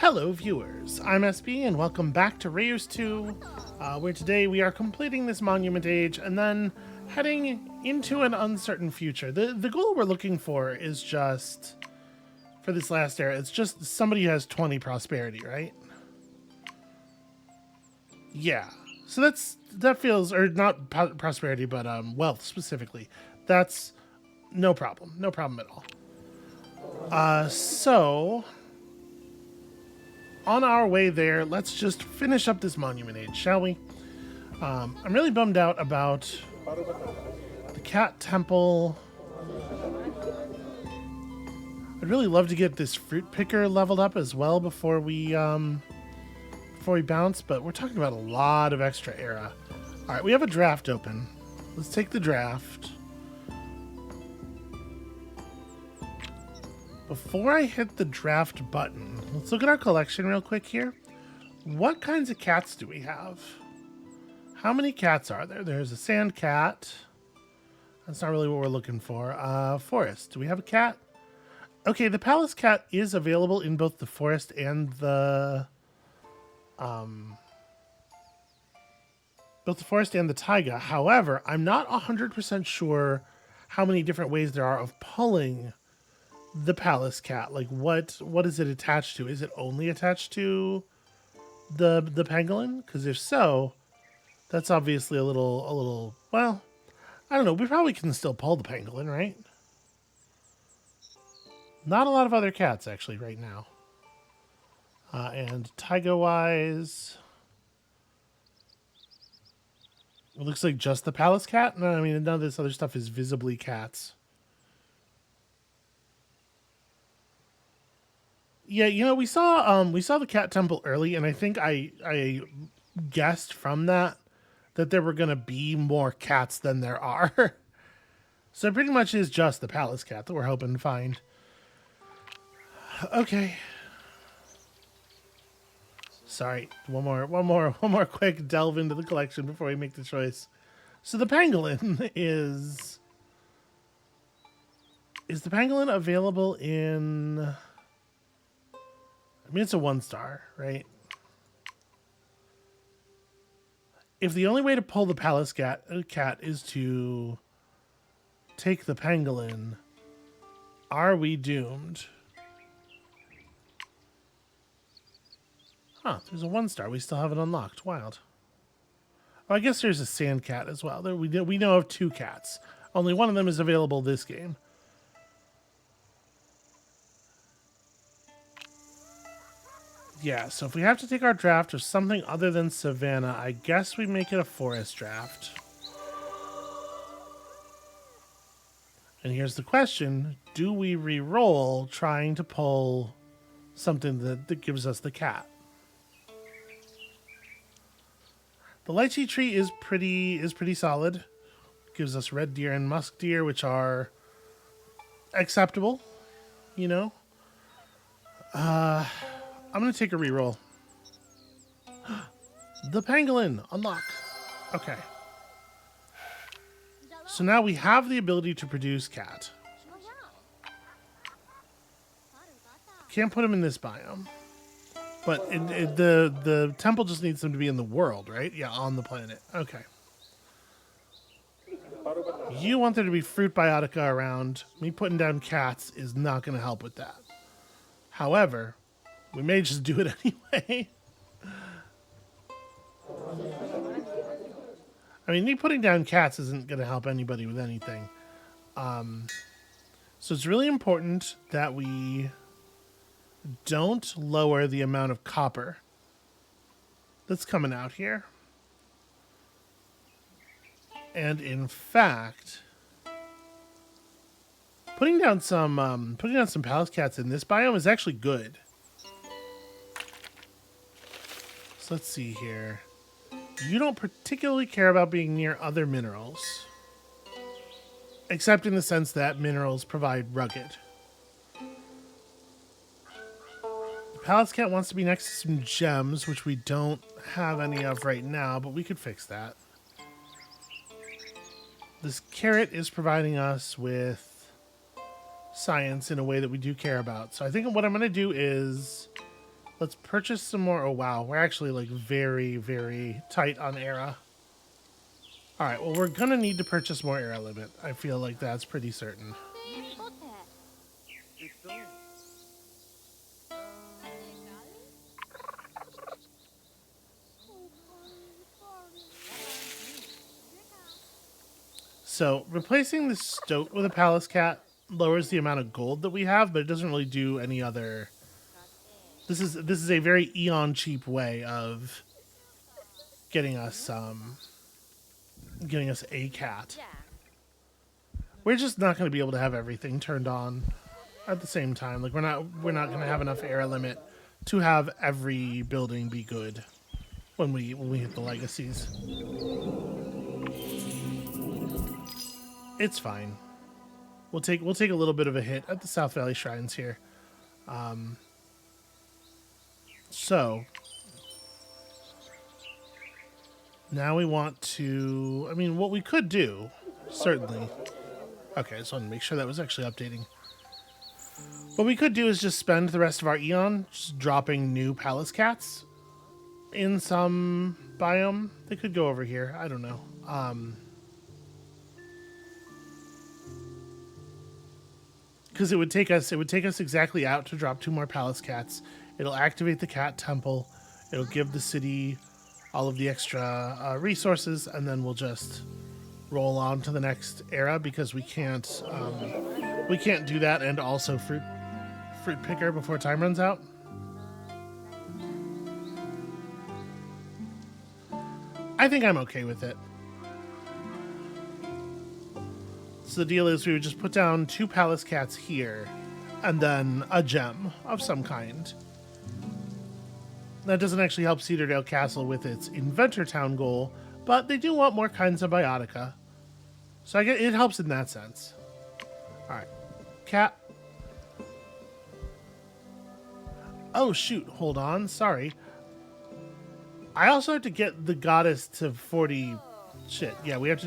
Hello viewers, I'm SB and welcome back to Reus 2, where today we are completing this monument age and then heading into an uncertain future. The goal we're looking for is just, for this last era, it's just somebody who has 20 prosperity, right? Yeah, so that feels, or not prosperity, but wealth specifically. That's no problem at all. So on our way there, let's just finish up this monument age, shall we? I'm really bummed out about the cat temple. I'd really love to get this fruit picker leveled up as well before we bounce, but we're talking about a lot of extra era. All right, we have a draft open. Let's take the draft. Before I hit the draft button, let's look at our collection real quick here. What kinds of cats do we have? How many cats are there? There's a sand cat. That's not really what we're looking for. Forest. Do we have a cat? Okay, the palace cat is available in both the forest and the taiga. However, I'm not 100% sure how many different ways there are of pulling the palace cat. Like what is it attached to? Is it only attached to the pangolin? Because if so, that's obviously a little well, I don't know. We probably can still pull the pangolin, right? Not a lot of other cats actually right now. And taiga wise, it looks like just the palace cat. No, I mean none of this other stuff is visibly cats. Yeah, you know, we saw the cat temple early, and I think I guessed from that there were gonna be more cats than there are. So it pretty much is just the palace cat that we're hoping to find. Okay. Sorry, one more quick delve into the collection before we make the choice. So the pangolin is the pangolin available in? I mean, it's a 1-star, right? If the only way to pull the palace cat is to take the pangolin, are we doomed? Huh, there's a 1-star. We still have it unlocked. Wild. Oh, I guess there's a sand cat as well. We know of 2 cats. Only one of them is available this game. Yeah, so if we have to take our draft of something other than Savannah, I guess we make it a forest draft. And here's the question. Do we re-roll trying to pull something that gives us the cat? The lychee tree is pretty solid. Gives us red deer and musk deer, which are acceptable, you know. I'm going to take a reroll. The pangolin. Unlock. Okay. So now we have the ability to produce cat. Can't put him in this biome. But the temple just needs them to be in the world, right? Yeah, on the planet. Okay. You want there to be fruit biotica around. Me putting down cats is not going to help with that. However, we may just do it anyway. I mean, me putting down cats isn't going to help anybody with anything. So it's really important that we don't lower the amount of copper that's coming out here. And in fact, putting down some palace cats in this biome is actually good. So let's see here. You don't particularly care about being near other minerals, except in the sense that minerals provide rugged. The palace cat wants to be next to some gems, which we don't have any of right now, but we could fix that. This carrot is providing us with science in a way that we do care about. So I think what I'm going to do is Let's purchase some more. Oh, wow. We're actually like very, very tight on era. All right. Well, we're going to need to purchase more era limit. I feel like that's pretty certain. So replacing the stoat with a palace cat lowers the amount of gold that we have, but it doesn't really do any other. This is a very Eon cheap way of getting us a cat. We're just not going to be able to have everything turned on at the same time. Like we're not going to have enough era limit to have every building be good when we hit the legacies. It's fine. We'll take a little bit of a hit at the South Valley Shrines here. So now we want to. I mean, what we could do, certainly. Okay, I just wanted to make sure that was actually updating. What we could do is just spend the rest of our Eon just dropping new palace cats in some biome. They could go over here. I don't know. Because it would take us exactly out to drop 2 more palace cats. It'll activate the cat temple. It'll give the city all of the extra resources, and then we'll just roll on to the next era because we can't do that and also fruit picker before time runs out. I think I'm okay with it. So the deal is we would just put down 2 palace cats here and then a gem of some kind. That doesn't actually help Cedardale Castle with its Inventor Town goal, but they do want more kinds of biotica. So I get it helps in that sense. Alright. Cat. Oh shoot, hold on, sorry. I also have to get the goddess to 40 shit. Yeah, we have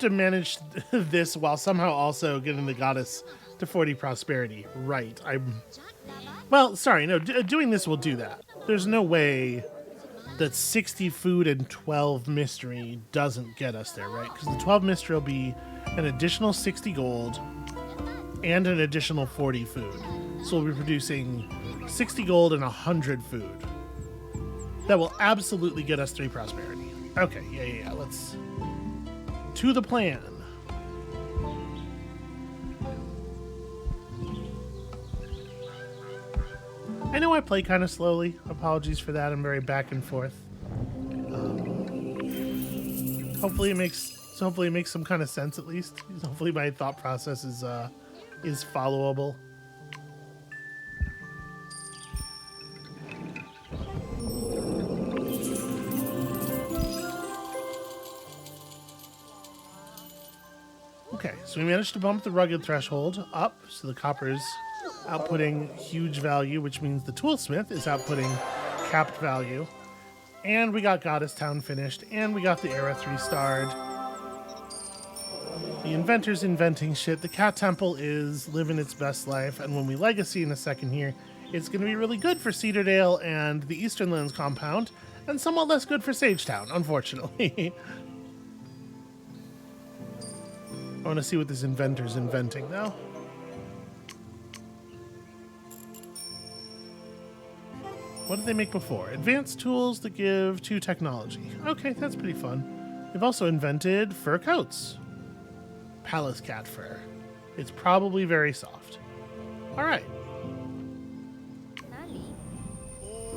to manage this while somehow also getting the goddess to 40 prosperity. Right. Well, sorry, no, doing this will do that. There's no way that 60 food and 12 mystery doesn't get us there, right? Because the 12 mystery will be an additional 60 gold and an additional 40 food. So we'll be producing 60 gold and 100 food. That will absolutely get us 3 prosperity. Okay, yeah. Let's... To the plan. I know I play kind of slowly. Apologies for that. I'm very back and forth. Hopefully it makes some kind of sense at least. Hopefully my thought process is followable. Okay, so we managed to bump the rugged threshold up, so the copper's outputting huge value, which means the toolsmith is outputting capped value. And we got Goddess Town finished, and we got the era 3-starred. The inventor's inventing shit. The cat temple is living its best life, and when we legacy in a second here, it's going to be really good for Cedardale and the Eastern Lands compound, and somewhat less good for Sagetown, unfortunately. I want to see what this inventor's inventing, though. What did they make before? Advanced tools that give 2 technology. Okay, that's pretty fun. They've also invented fur coats. Palace cat fur. It's probably very soft. All right.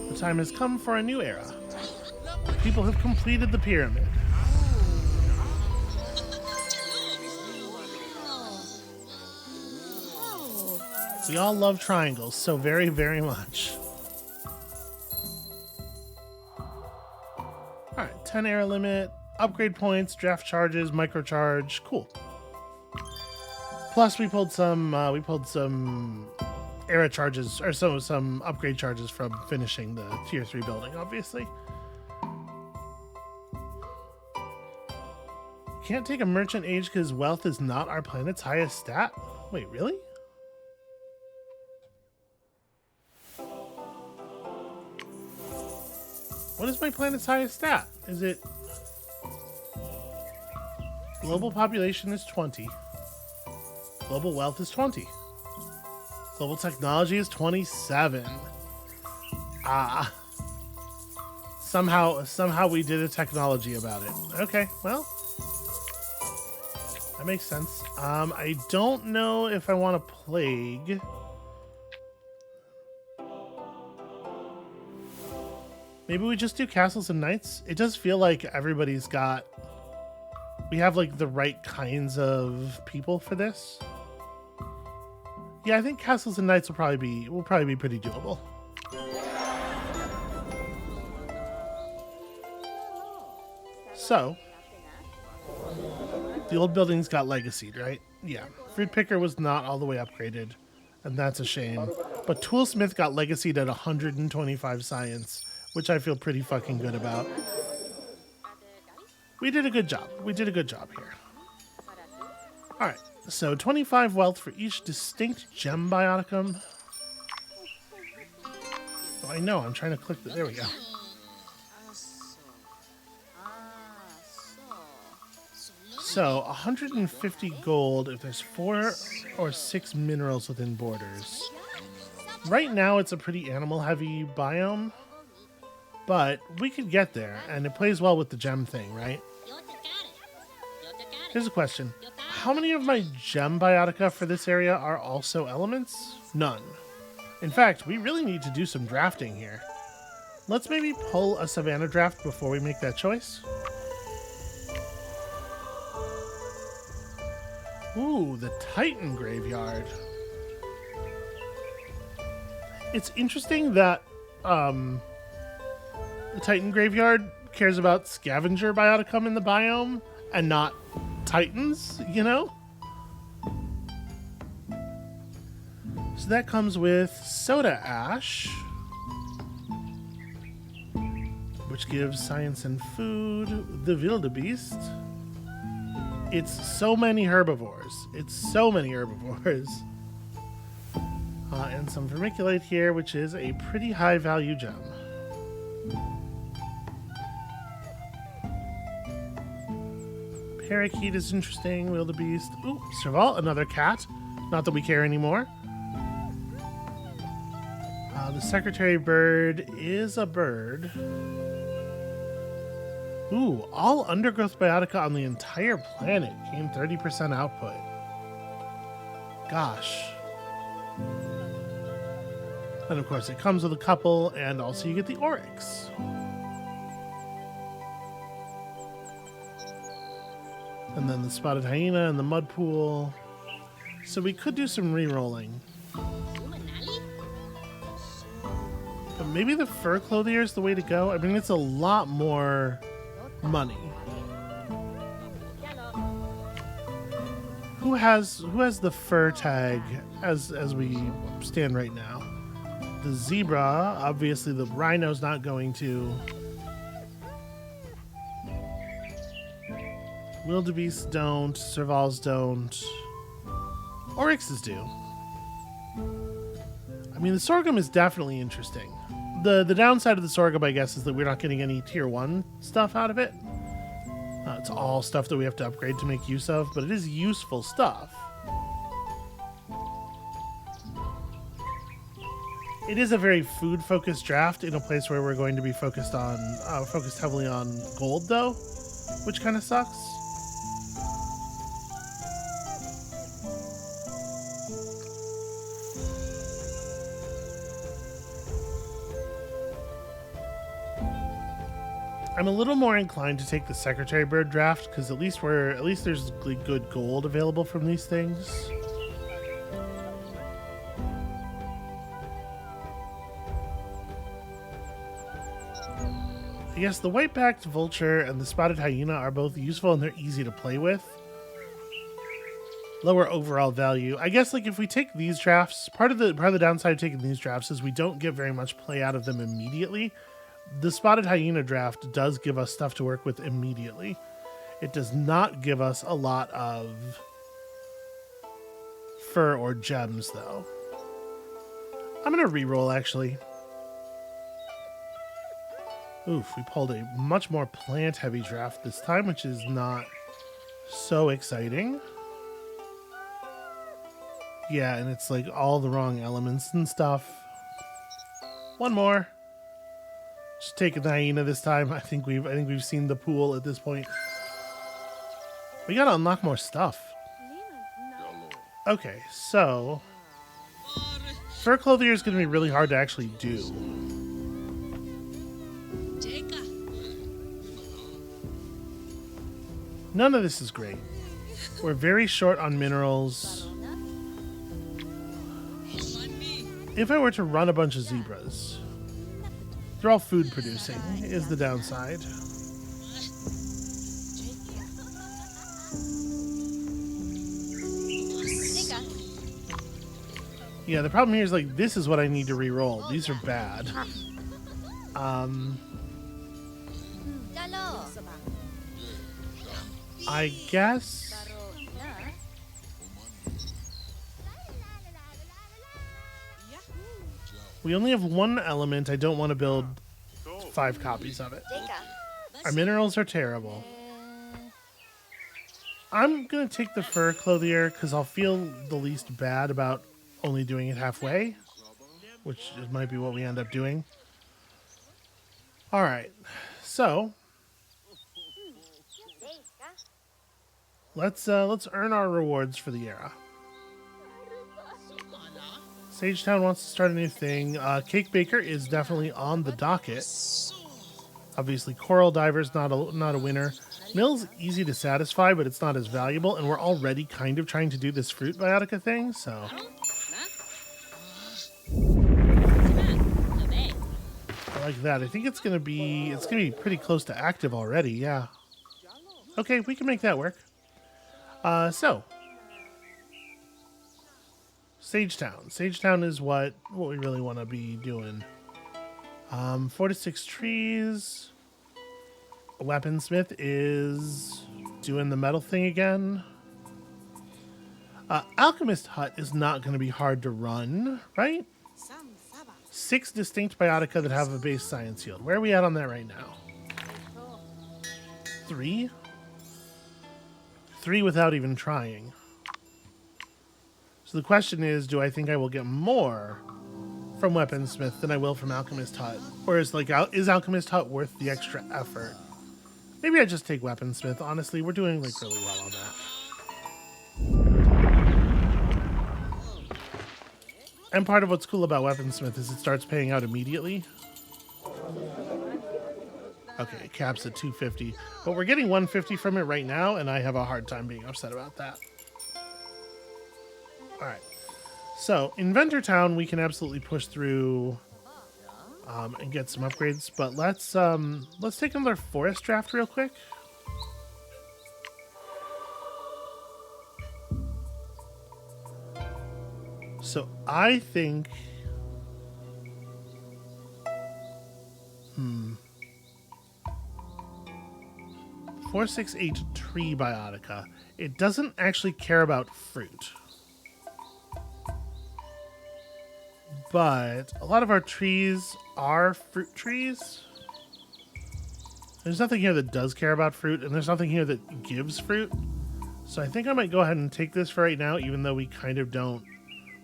The time has come for a new era. People have completed the pyramid. We all love triangles so very, very much. Alright, 10 era limit, upgrade points, draft charges, microcharge, cool. Plus we pulled some era charges, or some upgrade charges from finishing the tier 3 building, obviously. Can't take a merchant age because wealth is not our planet's highest stat? Wait, really? What is my planet's highest stat? Is it... Global population is 20. Global wealth is 20. Global technology is 27. Ah. Somehow we did a technology about it. Okay, well. That makes sense. I don't know if I want a plague. Maybe we just do castles and knights? It does feel like everybody's got... We have, like, the right kinds of people for this. Yeah, I think castles and knights will probably be pretty doable. So, the old buildings got legacied, right? Yeah. Fruit Picker was not all the way upgraded, and that's a shame. But Toolsmith got legacied at 125 science, which I feel pretty fucking good about. We did a good job. We did a good job here. Alright, so 25 wealth for each distinct gem bioticum. Oh, I know, I'm trying to click the... There we go. So, 150 gold if there's 4 or 6 minerals within borders. Right now, it's a pretty animal-heavy biome, but we could get there, and it plays well with the gem thing, right? Here's a question. How many of my gem biotica for this area are also elements? None. In fact, we really need to do some drafting here. Let's maybe pull a Savannah draft before we make that choice. Ooh, the Titan Graveyard. It's interesting that the Titan Graveyard cares about scavenger bioticum in the biome and not Titans, you know? So that comes with Soda Ash, which gives science and food. The Wildebeest. It's so many herbivores. It's so many herbivores. And some vermiculite here, which is a pretty high value gem. Parakeet is interesting. Wildebeest. Ooh, Serval, another cat. Not that we care anymore. The secretary bird is a bird. Ooh, all undergrowth biotica on the entire planet gain 30% output. Gosh. And of course it comes with a couple, and also you get the oryx. And then the spotted hyena and the mud pool. So we could do some re-rolling. But maybe the fur clothier is the way to go. I mean, it's a lot more money. Who has the fur tag as we stand right now? The zebra, obviously the rhino's not going to. Wildebeests don't, Servals don't. Oryxes do. I mean, the sorghum is definitely interesting. The downside of the sorghum, I guess, is that we're not getting any tier 1 stuff out of it. It's all stuff that we have to upgrade to make use of, but it is useful stuff. It is a very food-focused draft in a place where we're going to be focused heavily on gold, though, which kind of sucks. I'm a little more inclined to take the secretary bird draft because at least there's good gold available from these things. Yes, the white-backed vulture and the spotted hyena are both useful and they're easy to play with. Lower overall value. I guess like if we take these drafts, part of the downside of taking these drafts is we don't get very much play out of them immediately. The spotted hyena draft does give us stuff to work with immediately. It does not give us a lot of fur or gems, though. I'm going to reroll, actually. Oof, we pulled a much more plant-heavy draft this time, which is not so exciting. Yeah, and it's like all the wrong elements and stuff. One more. Just take a hyena this time. I think we've seen the pool at this point. We gotta unlock more stuff. Okay, so fur clothier is gonna be really hard to actually do. None of this is great. We're very short on minerals. If I were to run a bunch of zebras, they're all food producing, is the downside. Yeah, the problem here is like this is what I need to re-roll. These are bad. I guess we only have one element. I don't want to build 5 copies of it. Our minerals are terrible. I'm going to take the fur clothier because I'll feel the least bad about only doing it halfway, which might be what we end up doing. All right, so let's earn our rewards for the era. Sagetown wants to start a new thing. Cake Baker is definitely on the docket. Obviously, Coral Diver's not a winner. Mill's easy to satisfy, but it's not as valuable, and we're already kind of trying to do this fruit biotica thing, so. I like that. I think it's gonna be pretty close to active already, yeah. Okay, we can make that work. So Sagetown. Sagetown is what we really want to be doing. 4 to 6 trees. A weaponsmith is doing the metal thing again. Alchemist hut is not going to be hard to run, right? 6 distinct biotica that have a base science yield. Where are we at on that right now? 3? 3 without even trying. So the question is, do I think I will get more from Weaponsmith than I will from Alchemist Hut? Or is Alchemist Hut worth the extra effort? Maybe I just take Weaponsmith. Honestly, we're doing like really well on that. And part of what's cool about Weaponsmith is it starts paying out immediately. Okay, it caps at 250. But we're getting 150 from it right now, and I have a hard time being upset about that. Alright. So, Inventor Town, we can absolutely push through and get some upgrades. But let's take another forest draft real quick. So, I think... 468 tree biotica. It doesn't actually care about fruit. But a lot of our trees are fruit trees. There's nothing here that does care about fruit, and there's nothing here that gives fruit. So I think I might go ahead and take this for right now, even though we kind of don't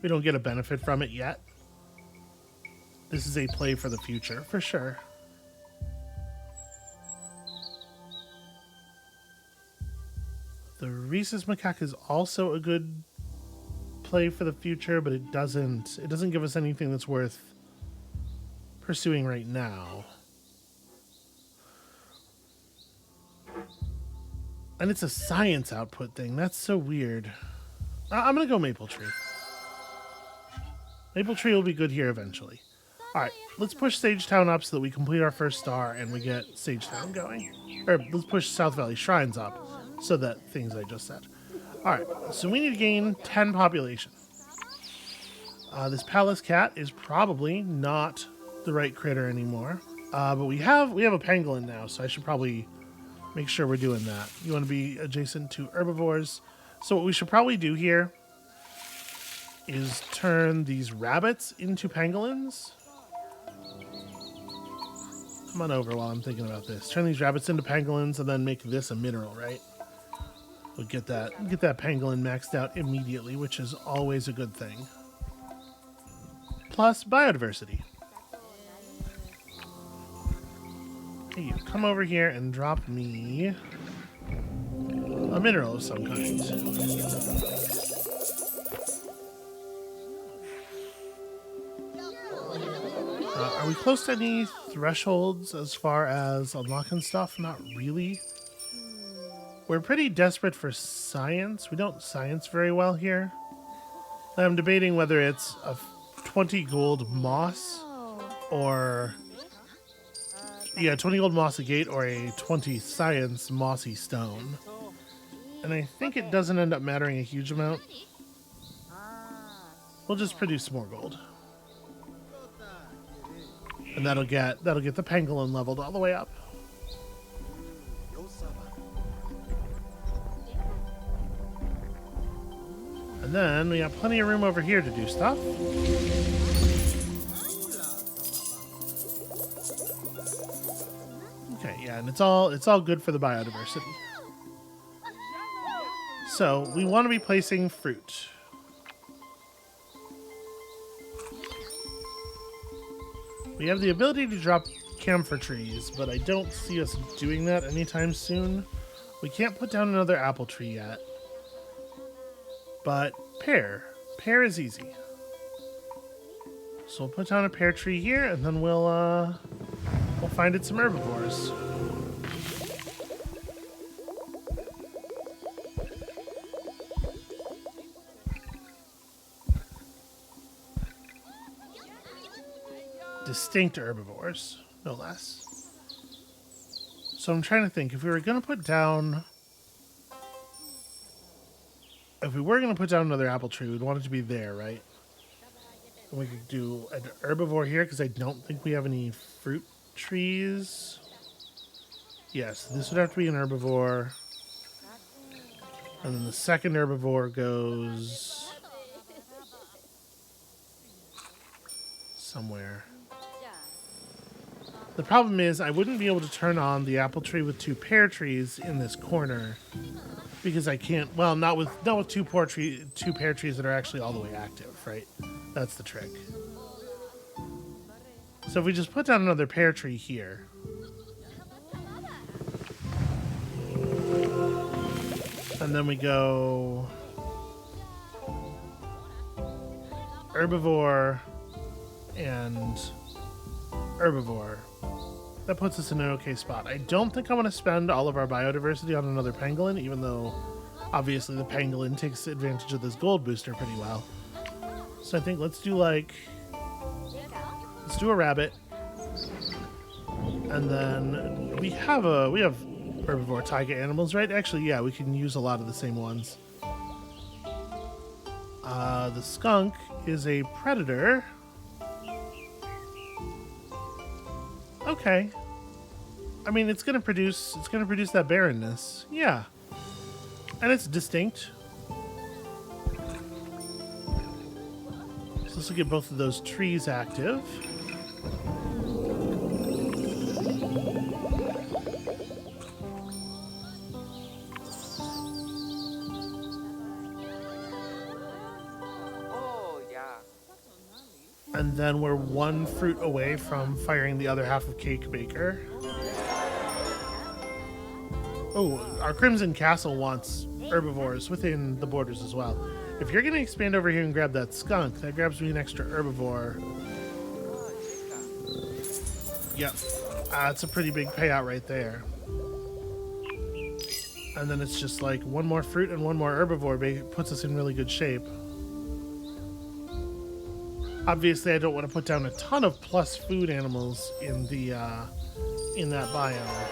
get a benefit from it yet. This is a play for the future, for sure. The Rhesus macaque is also a good play for the future, but it doesn't give us anything that's worth pursuing right now. And it's a science output thing. That's so weird. I'm gonna go Maple Tree. Maple Tree will be good here eventually. Alright, let's push Sagetown up so that we complete our first star and we get Sagetown going. Or let's push South Valley Shrines up so that things I just said. Alright, so we need to gain 10 population. This palace cat is probably not the right critter anymore. But we have a pangolin now, so I should probably make sure we're doing that. You want to be adjacent to herbivores. So what we should probably do here is turn these rabbits into pangolins. come on over while I'm thinking about this. Turn these rabbits into pangolins and then make this a mineral, right? We'll get that pangolin maxed out immediately, which is always a good thing. Plus biodiversity. Hey, you come over here and drop me a mineral of some kind. Are we close to any thresholds as far as unlocking stuff? Not really. We're pretty desperate for science. We don't science very well here. I'm debating whether it's a 20 gold moss or... Yeah, 20 gold moss a gate or a 20 science mossy stone. And I think it doesn't end up mattering a huge amount. We'll just produce more gold. And that'll get the pangolin leveled all the way up. And then we got plenty of room over here to do stuff. Okay, yeah, and it's all good for the biodiversity. So we want to be placing fruit. We have the ability to drop camphor trees, but I don't see us doing that anytime soon. We can't put down another apple tree yet. But pear. Pear is easy. So we'll put down a pear tree here, and then we'll find it some herbivores. Distinct herbivores, no less. So I'm trying to think, if we were going to put down another apple tree, we'd want it to be there, right? And we could do an herbivore here, because I don't think we have any fruit trees. Yes, this would have to be an herbivore. And then the second herbivore goes somewhere. The problem is I wouldn't be able to turn on the apple tree with two pear trees in this corner because I can't. Well, not with two pear trees that are actually all the way active, right? That's the trick. So if we just put down another pear tree here, and then we go herbivore and herbivore. That puts us in an okay spot. I don't think I want to spend all of our biodiversity on another pangolin, even though obviously the pangolin takes advantage of this gold booster pretty well. So I think let's do a rabbit. And then we have herbivore taiga animals, right? Actually, yeah, we can use a lot of the same ones. The skunk is a predator. Okay. I mean, it's gonna produce that barrenness. Yeah. And it's distinct. So let's get both of those trees active. And then we're one fruit away from firing the other half of Cake Baker. Oh, our Crimson Castle wants herbivores within the borders as well. If you're going to expand over here and grab that skunk, that grabs me an extra herbivore. Yep. It's a pretty big payout right there. And then it's just like one more fruit and one more herbivore puts us in really good shape. Obviously, I don't want to put down a ton of plus food animals in that biome.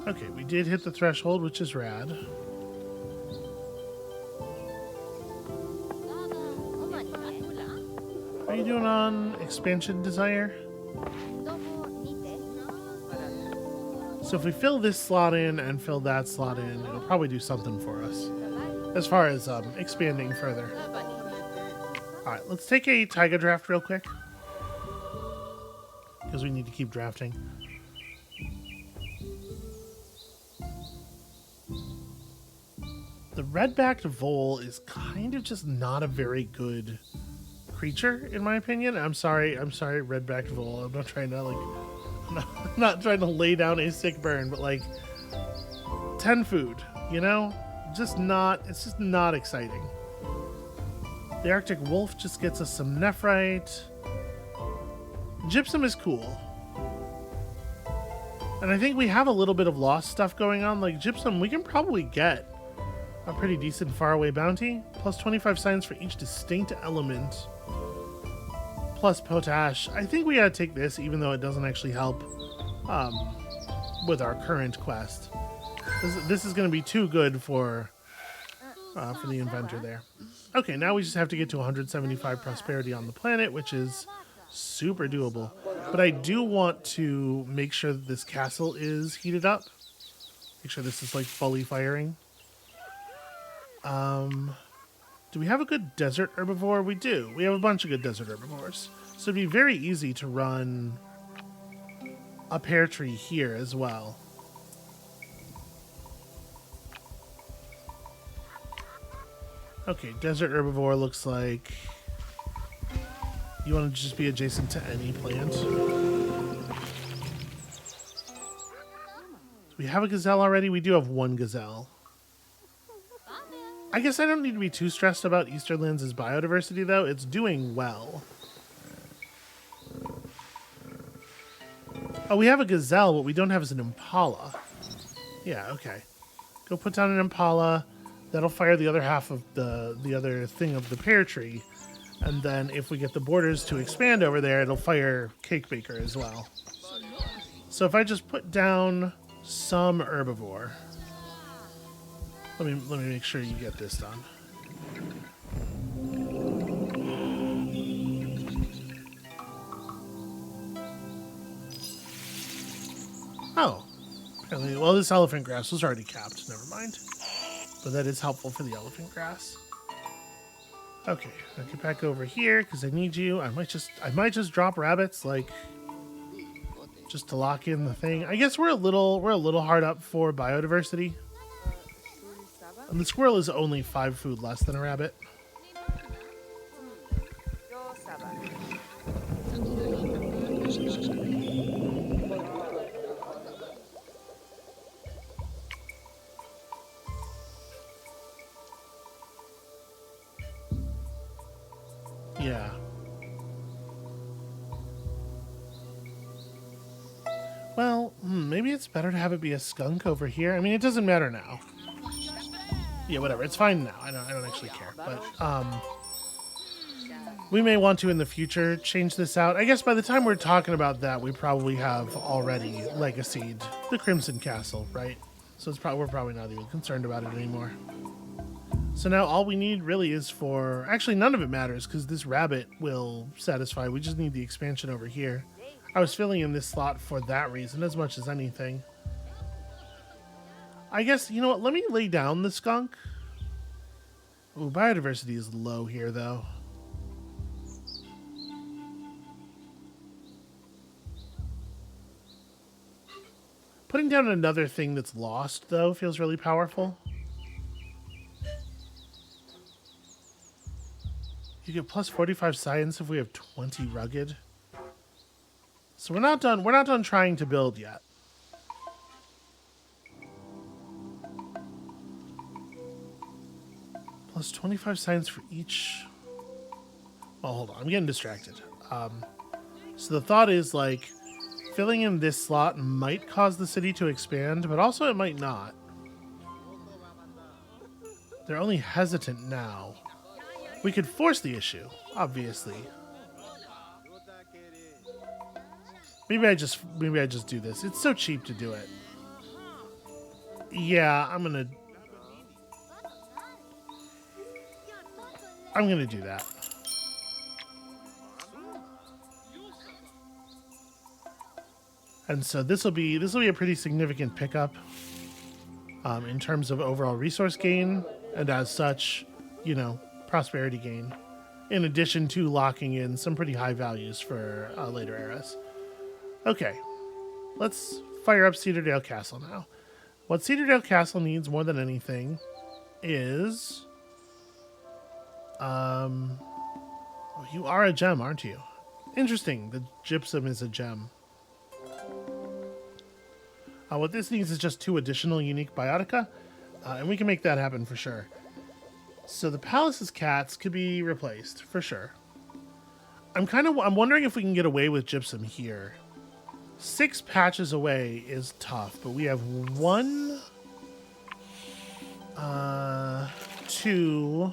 Okay, we did hit the threshold, which is rad. How are you doing on expansion desire? So if we fill this slot in and fill that slot in, it'll probably do something for us as far as expanding further. All right, let's take a Taiga draft real quick because we need to keep drafting. The red-backed vole is kind of just not a very good creature, in my opinion. I'm sorry, red-backed vole. I'm not trying to not trying to lay down a sick burn, but like 10 food, you know, it's just not exciting. The Arctic wolf just gets us some nephrite. Gypsum is cool. And I think we have a little bit of lost stuff going on. Like gypsum, we can probably get a pretty decent faraway bounty. Plus 25 signs for each distinct element. Plus potash. I think we gotta take this, even though it doesn't actually help with our current quest. This is gonna be too good for the inventor there. Okay, now we just have to get to 175 prosperity on the planet, which is super doable. But I do want to make sure that this castle is heated up. Make sure this is like fully firing. Do we have a good desert herbivore? We do. We have a bunch of good desert herbivores. So it'd be very easy to run a pear tree here as well. Okay, desert herbivore looks like you want to just be adjacent to any plant. Do we have a gazelle already? We do have one gazelle. I guess I don't need to be too stressed about Easterlands' biodiversity, though. It's doing well. Oh, we have a gazelle. What we don't have is an impala. Yeah, okay. Go put down an impala. That'll fire the other half of the other thing of the pear tree. And then if we get the borders to expand over there, it'll fire Cake Baker as well. So if I just put down some herbivore... Let me make sure you get this done. Oh. Well, this elephant grass was already capped. Never mind. But that is helpful for the elephant grass. Okay, I'll get back over here because I need you. I might just drop rabbits, like, just to lock in the thing. I guess we're a little hard up for biodiversity. And the squirrel is only 5 food less than a rabbit. Yeah. Well, maybe it's better to have it be a skunk over here. I mean, it doesn't matter now. Yeah, whatever. It's fine now. I don't actually care. But we may want to in the future change this out. I guess by the time we're talking about that, we probably have already legacied the Crimson Castle, right? So we're probably not even concerned about it anymore. So now all we need really is for... Actually, none of it matters because this rabbit will satisfy. We just need the expansion over here. I was filling in this slot for that reason as much as anything. I guess, you know what? Let me lay down the skunk. Ooh, biodiversity is low here, though. Putting down another thing that's lost, though, feels really powerful. You get plus 45 science if we have 20 rugged. So we're not done trying to build yet. Plus 25 science for each. Well, hold on. I'm getting distracted. So the thought is, like, filling in this slot might cause the city to expand, but also it might not. They're only hesitant now. We could force the issue, obviously. Maybe I just do this. It's so cheap to do it. Yeah, I'm gonna do that. And so this will be a pretty significant pickup in terms of overall resource gain, and as such, you know, prosperity gain in addition to locking in some pretty high values for later eras. Okay, let's fire up Cedardale Castle now. What Cedardale Castle needs more than anything is... you are a gem, aren't you? Interesting, the gypsum is a gem. What this needs is just 2 additional unique biotica, and we can make that happen for sure. So the palace's cats could be replaced, for sure. I'm wondering if we can get away with gypsum here. 6 patches away is tough, but we have 1, 2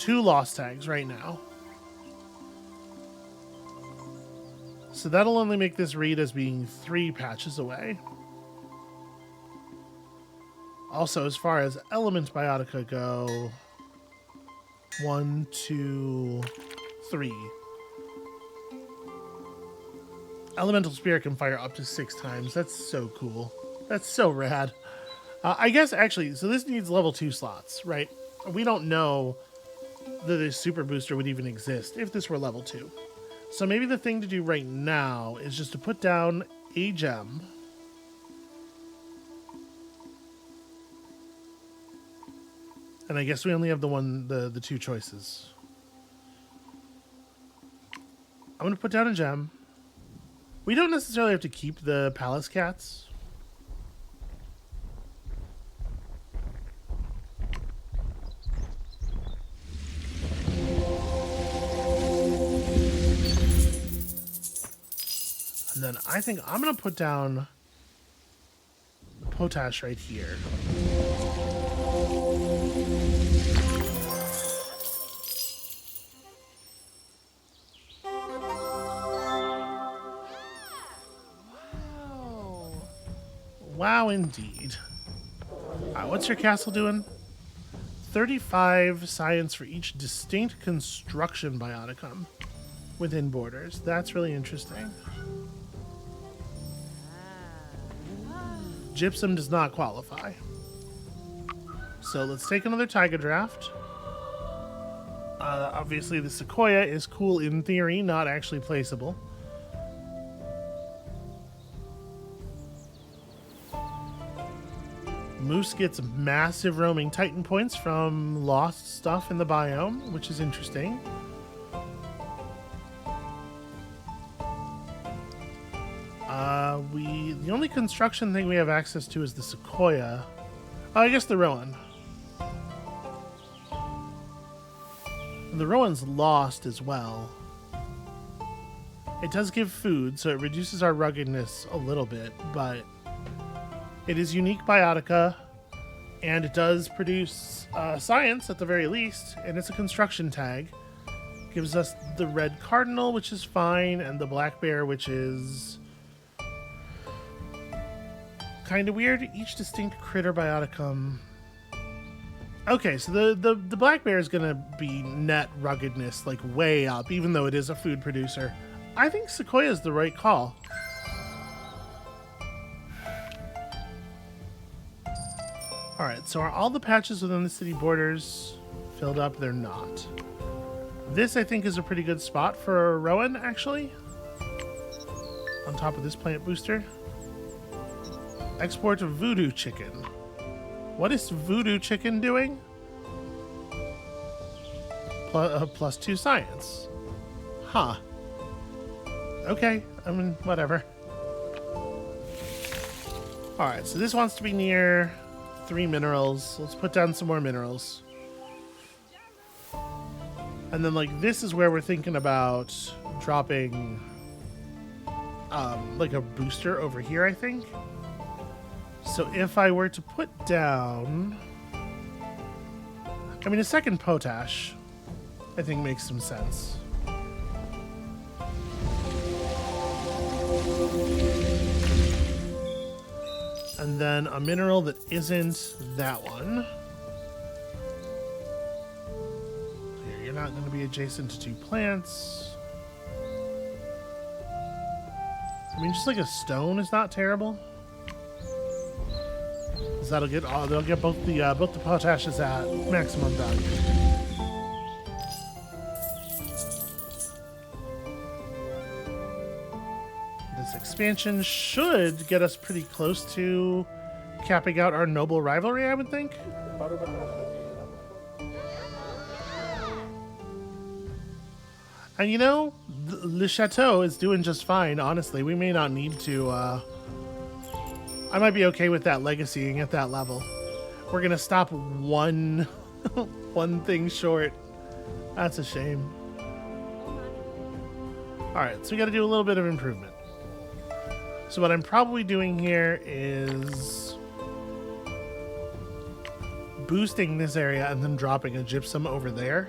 lost tags right now. So that'll only make this read as being 3 patches away. Also, as far as element biotica go, 1, 2, 3. Elemental Spirit can fire up to 6 times. That's so cool. That's so rad. I guess, actually, so this needs level 2 slots, right? We don't know that this super booster would even exist if this were level 2. So maybe the thing to do right now is just to put down a gem. And I guess we only have the 2 choices. I'm going to put down a gem. We don't necessarily have to keep the palace cats. And then I think I'm going to put down the potash right here. Wow, indeed. What's your castle doing? 35 science for each distinct construction bioticum within borders. That's really interesting. Gypsum does not qualify. So let's take another Taiga draft. Obviously, the Sequoia is cool in theory, not actually placeable. Moose gets massive roaming Titan points from lost stuff in the biome, which is interesting. The only construction thing we have access to is the Sequoia. Oh, I guess the Rowan. The Rowan's lost as well. It does give food, so it reduces our ruggedness a little bit, but it is unique biotica, and it does produce science at the very least, and it's a construction tag. Gives us the red cardinal, which is fine, and the black bear, which is kind of weird. Each distinct critter bioticum. Okay, so the black bear is going to be net ruggedness, like way up, even though it is a food producer. I think Sequoia is the right call. Alright, so are all the patches within the city borders filled up? They're not. This, I think, is a pretty good spot for Rowan, actually. On top of this plant booster. Export Voodoo Chicken. What is Voodoo Chicken doing? Plus 2 science. Huh. Okay, I mean, whatever. Alright, so this wants to be near 3 minerals. Let's put down some more minerals. And then, like, this is where we're thinking about dropping, like, a booster over here, I think. So if I were to put down... I mean, a second potash, I think, makes some sense. And then a mineral that isn't that one. You're not going to be adjacent to 2 plants. I mean, just like a stone is not terrible. 'cause they'll get both the potashes at maximum value. This expansion should get us pretty close to capping out our noble rivalry, I would think. And you know, Le Chateau is doing just fine, honestly. We may not need to, I might be okay with that legacying at that level. We're gonna stop one, one thing short. That's a shame. Alright, so we gotta do a little bit of improvement. So what I'm probably doing here is boosting this area and then dropping a gypsum over there.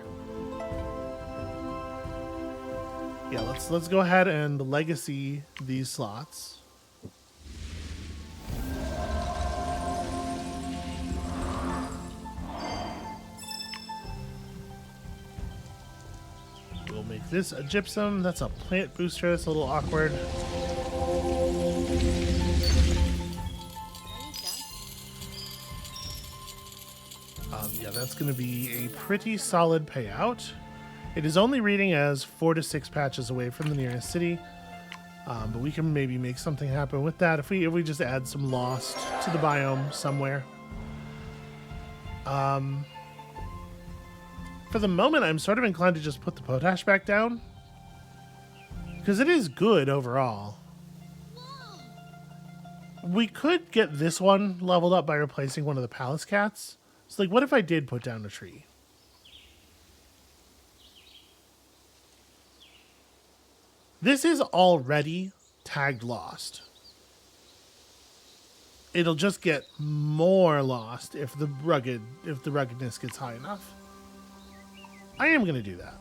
Yeah, let's go ahead and legacy these slots. We'll make this a gypsum. That's a plant booster. That's a little awkward. Yeah, that's going to be a pretty solid payout. It is only reading as 4 to 6 patches away from the nearest city, but we can maybe make something happen with that if we just add some lost to the biome somewhere. For the moment, I'm sort of inclined to just put the potash back down, because it is good overall. We could get this one leveled up by replacing one of the palace cats. So, like, what if I did put down a tree? This is already tagged lost. It'll just get more lost if the ruggedness gets high enough. I am gonna do that.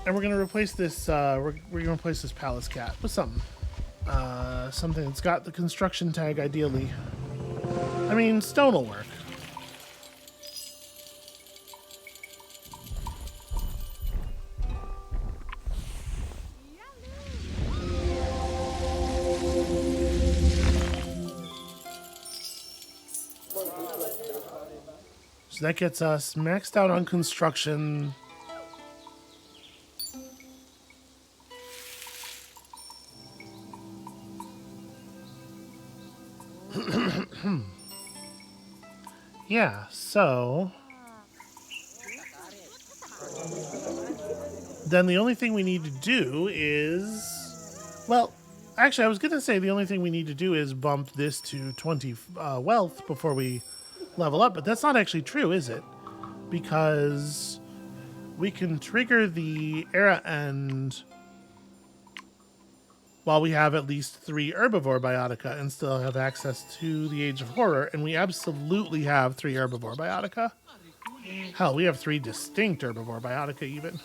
And we're gonna replace this we're gonna replace this palace cat with something. Something that's got the construction tag ideally. I mean, stone will work. So that gets us maxed out on construction. Yeah, so then the only thing we need to do is, well, actually I was gonna say the only thing we need to do is bump this to 20 wealth before we level up, but that's not actually true, is it? Because we can trigger the era end while we have at least 3 herbivore biotica and still have access to the Age of Horror, and we absolutely have 3 herbivore biotica. Hell, we have 3 distinct herbivore biotica even.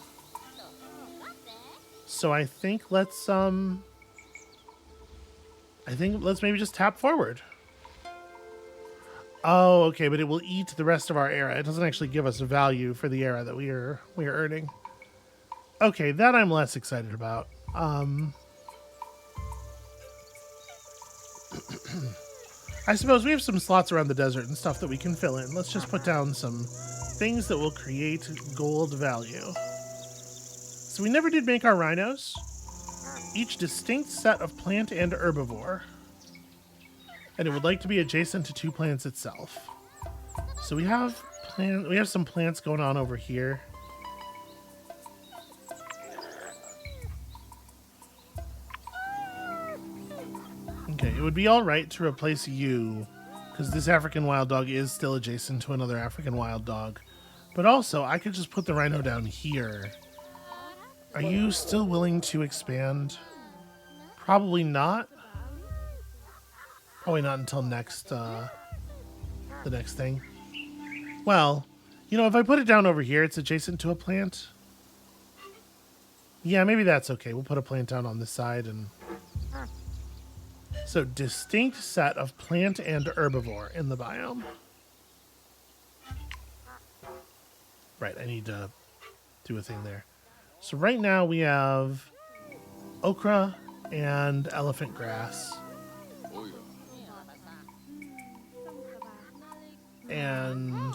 So I think let's maybe just tap forward. Oh, okay, but it will eat the rest of our era. It doesn't actually give us value for the era that we are earning. Okay, that I'm less excited about. I suppose we have some slots around the desert and stuff that we can fill in. Let's just put down some things that will create gold value. So we never did make our rhinos. Each distinct set of plant and herbivore. And it would like to be adjacent to 2 plants itself. So we have some plants going on over here. Okay, it would be alright to replace you, because this African wild dog is still adjacent to another African wild dog. But also, I could just put the rhino down here. Are you still willing to expand? Probably not. Probably not until next, the next thing. Well, you know, if I put it down over here, it's adjacent to a plant. Yeah, maybe that's okay. We'll put a plant down on this side and... So, distinct set of plant and herbivore in the biome. Right, I need to do a thing there. So right now we have okra and elephant grass. and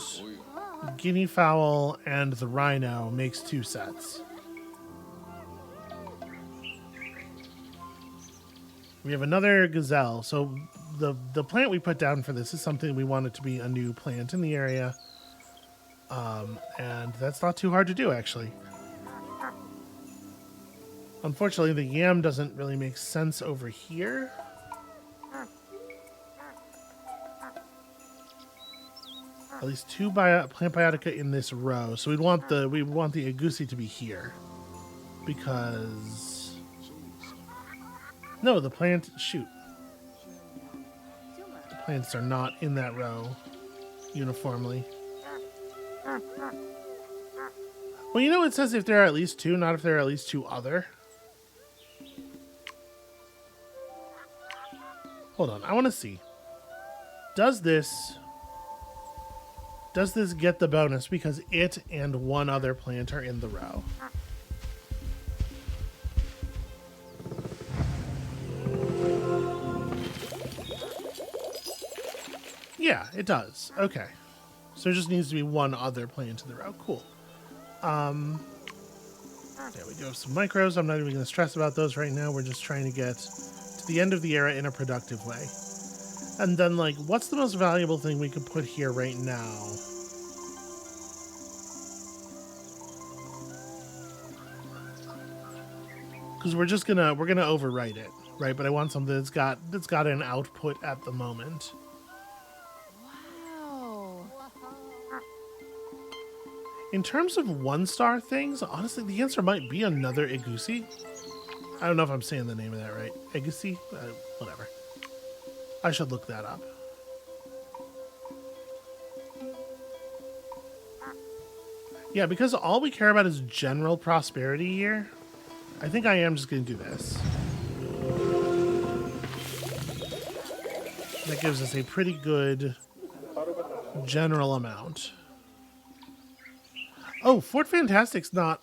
guinea fowl and the rhino makes 2 sets. We have another gazelle. So the plant we put down for this is something we want it to be a new plant in the area. And that's not too hard to do, actually. Unfortunately, the yam doesn't really make sense over here. At least 2 plant biotica in this row. So we want the agusi to be here. Because... No, the plant... Shoot. The plants are not in that row uniformly. Well, you know, it says if there are at least 2, not if there are at least 2 other. Hold on, I want to see. Does this get the bonus because it and 1 other plant are in the row? Yeah, it does. Okay. So there just needs to be 1 other plant in the row. Cool. Yeah, we do have some micros. I'm not even going to stress about those right now. We're just trying to get to the end of the era in a productive way. And then, like, what's the most valuable thing we could put here right now? Because we're gonna overwrite it, right? But I want something that's got an output at the moment. Wow. In terms of 1-star things, honestly, the answer might be another agusi. I don't know if I'm saying the name of that right. Agusi? Whatever. I should look that up. Yeah, because all we care about is general prosperity here. I think I am just going to do this. That gives us a pretty good general amount. Oh, Fort Fantastic's not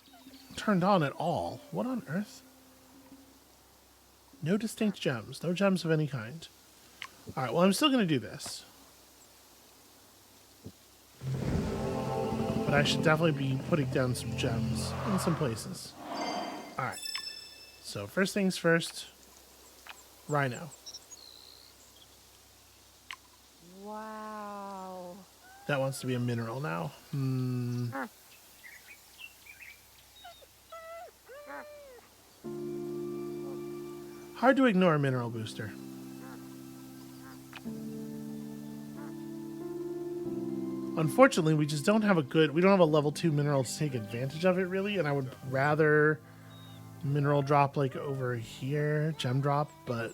turned on at all. What on earth? No distinct gems. No gems of any kind. Alright, well, I'm still going to do this. But I should definitely be putting down some gems in some places. Alright. So, first things first. Rhino. Wow. That wants to be a mineral now. Hard to ignore a mineral booster. Unfortunately, we just don't have we don't have a level 2 mineral to take advantage of it, really, and I would rather mineral drop, like, over here, gem drop, but...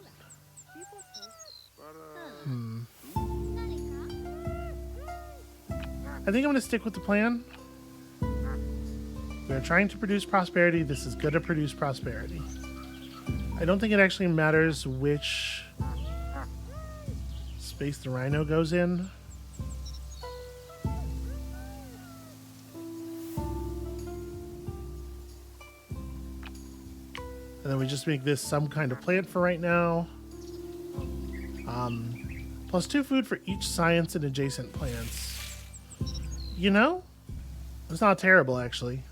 I think I'm going to stick with the plan. We're trying to produce prosperity. This is going to produce prosperity. I don't think it actually matters which space the rhino goes in. And then we just make this some kind of plant for right now. Plus 2 food for each science and adjacent plants. You know? It's not terrible, actually.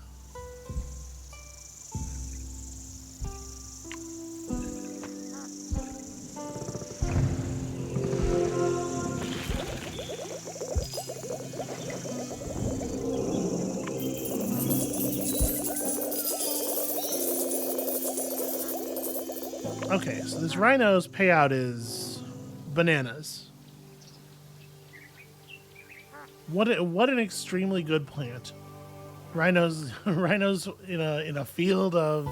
Okay, so this rhino's payout is bananas. What an extremely good plant. Rhinos in a field of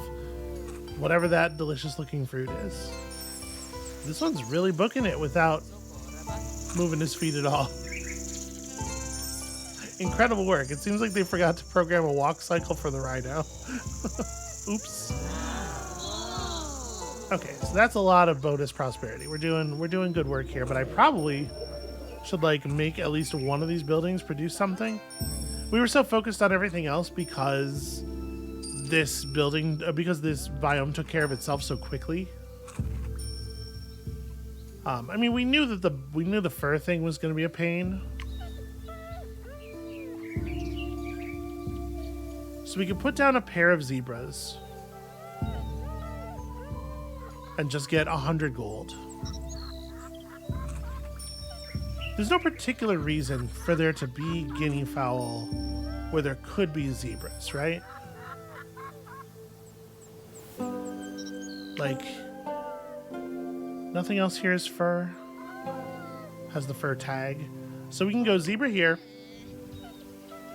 whatever that delicious looking fruit is. This one's really booking it without moving his feet at all. Incredible work. It seems like they forgot to program a walk cycle for the rhino. Oops. Okay, so that's a lot of bonus prosperity. We're doing good work here, but I probably should, like, make at least one of these buildings produce something. We were so focused on everything else because this biome took care of itself so quickly. I mean, we knew the fur thing was going to be a pain, So we could put down a pair of zebras and just get 100 gold. There's no particular reason for there to be guinea fowl where there could be zebras, right? Like, nothing else here is fur. Has the fur tag. So we can go zebra here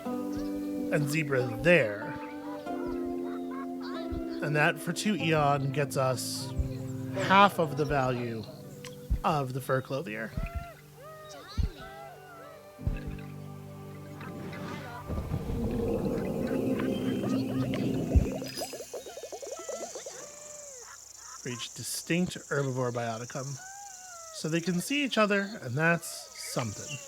and zebra there. And that for 2 eon gets us half of the value of the fur clothier. For each distinct herbivore bioticum. So they can see each other, and that's something.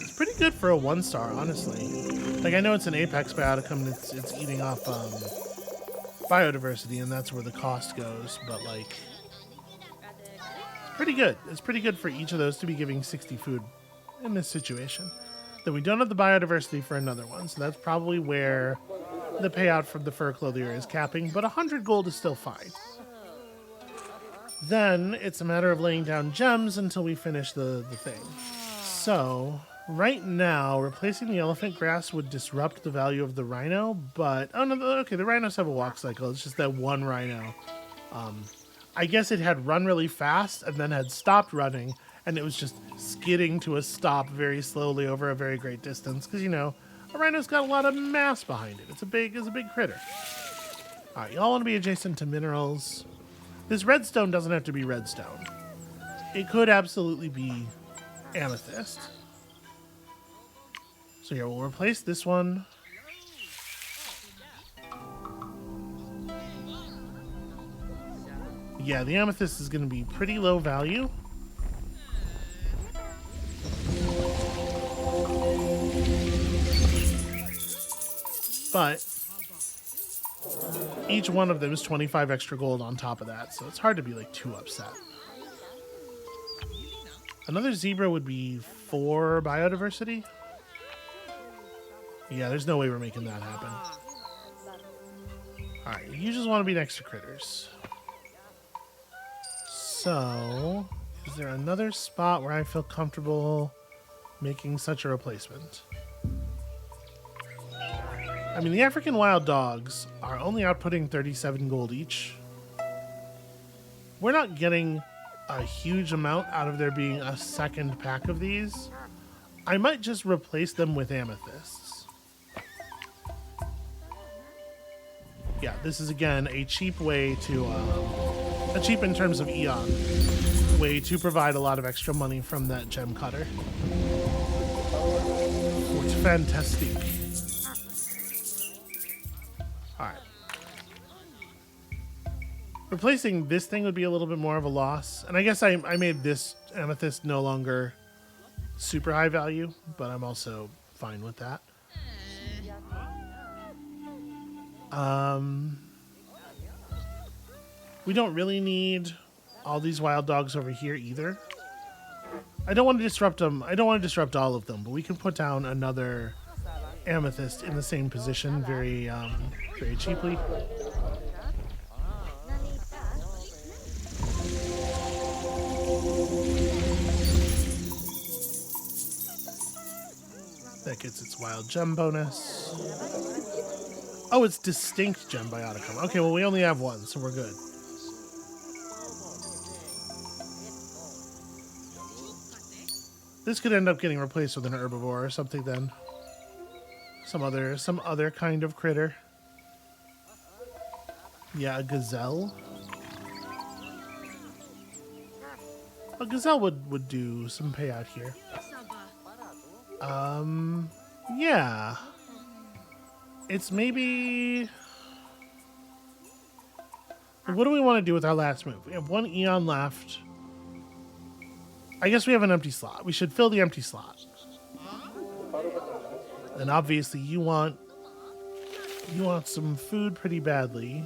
It's pretty good for a 1-star, honestly. Like, I know it's an apex bioticum, and it's eating off biodiversity, and that's where the cost goes, but like, it's pretty good. It's pretty good for each of those to be giving 60 food in this situation. Then we don't have the biodiversity for another one, so that's probably where the payout from the fur clothier is capping, but 100 gold is still fine. Then it's a matter of laying down gems until we finish the thing. So right now, replacing the elephant grass would disrupt the value of the rhino, but oh no, okay, the rhinos have a walk cycle. It's just that one rhino. I guess it had run really fast and then had stopped running, and it was just skidding to a stop very slowly over a very great distance, because, you know, a rhino's got a lot of mass behind it. It's a big critter. All right, y'all want to be adjacent to minerals. This redstone doesn't have to be redstone. It could absolutely be amethyst. So yeah, we'll replace this one. Yeah, the amethyst is going to be pretty low value. But each one of them is 25 extra gold on top of that, so it's hard to be like too upset. Another zebra would be 4 biodiversity. Yeah, there's no way we're making that happen. Alright, you just want to be next to critters. So, is there another spot where I feel comfortable making such a replacement? I mean, the African wild dogs are only outputting 37 gold each. We're not getting a huge amount out of there being a second pack of these. I might just replace them with amethysts. Yeah, this is again a cheap way to, a cheap in terms of eon, way to provide a lot of extra money from that gem cutter. Oh, it's fantastic. Alright. Replacing this thing would be a little bit more of a loss. And I guess I made this amethyst no longer super high value, but I'm also fine with that. We don't really need all these wild dogs over here either. I don't want to disrupt them. I don't want to disrupt all of them, but we can put down another amethyst in the same position very cheaply. That gets its wild gem bonus. Oh, it's distinct gem bioticum. Okay, well, we only have one, so we're good. This could end up getting replaced with an herbivore or something then. Some other kind of critter. Yeah, a gazelle. A gazelle would do some payout here. Yeah. It's maybe... What do we want to do with our last move? We have 1 eon left. I guess we have an empty slot. We should fill the empty slot. And obviously you want some food pretty badly.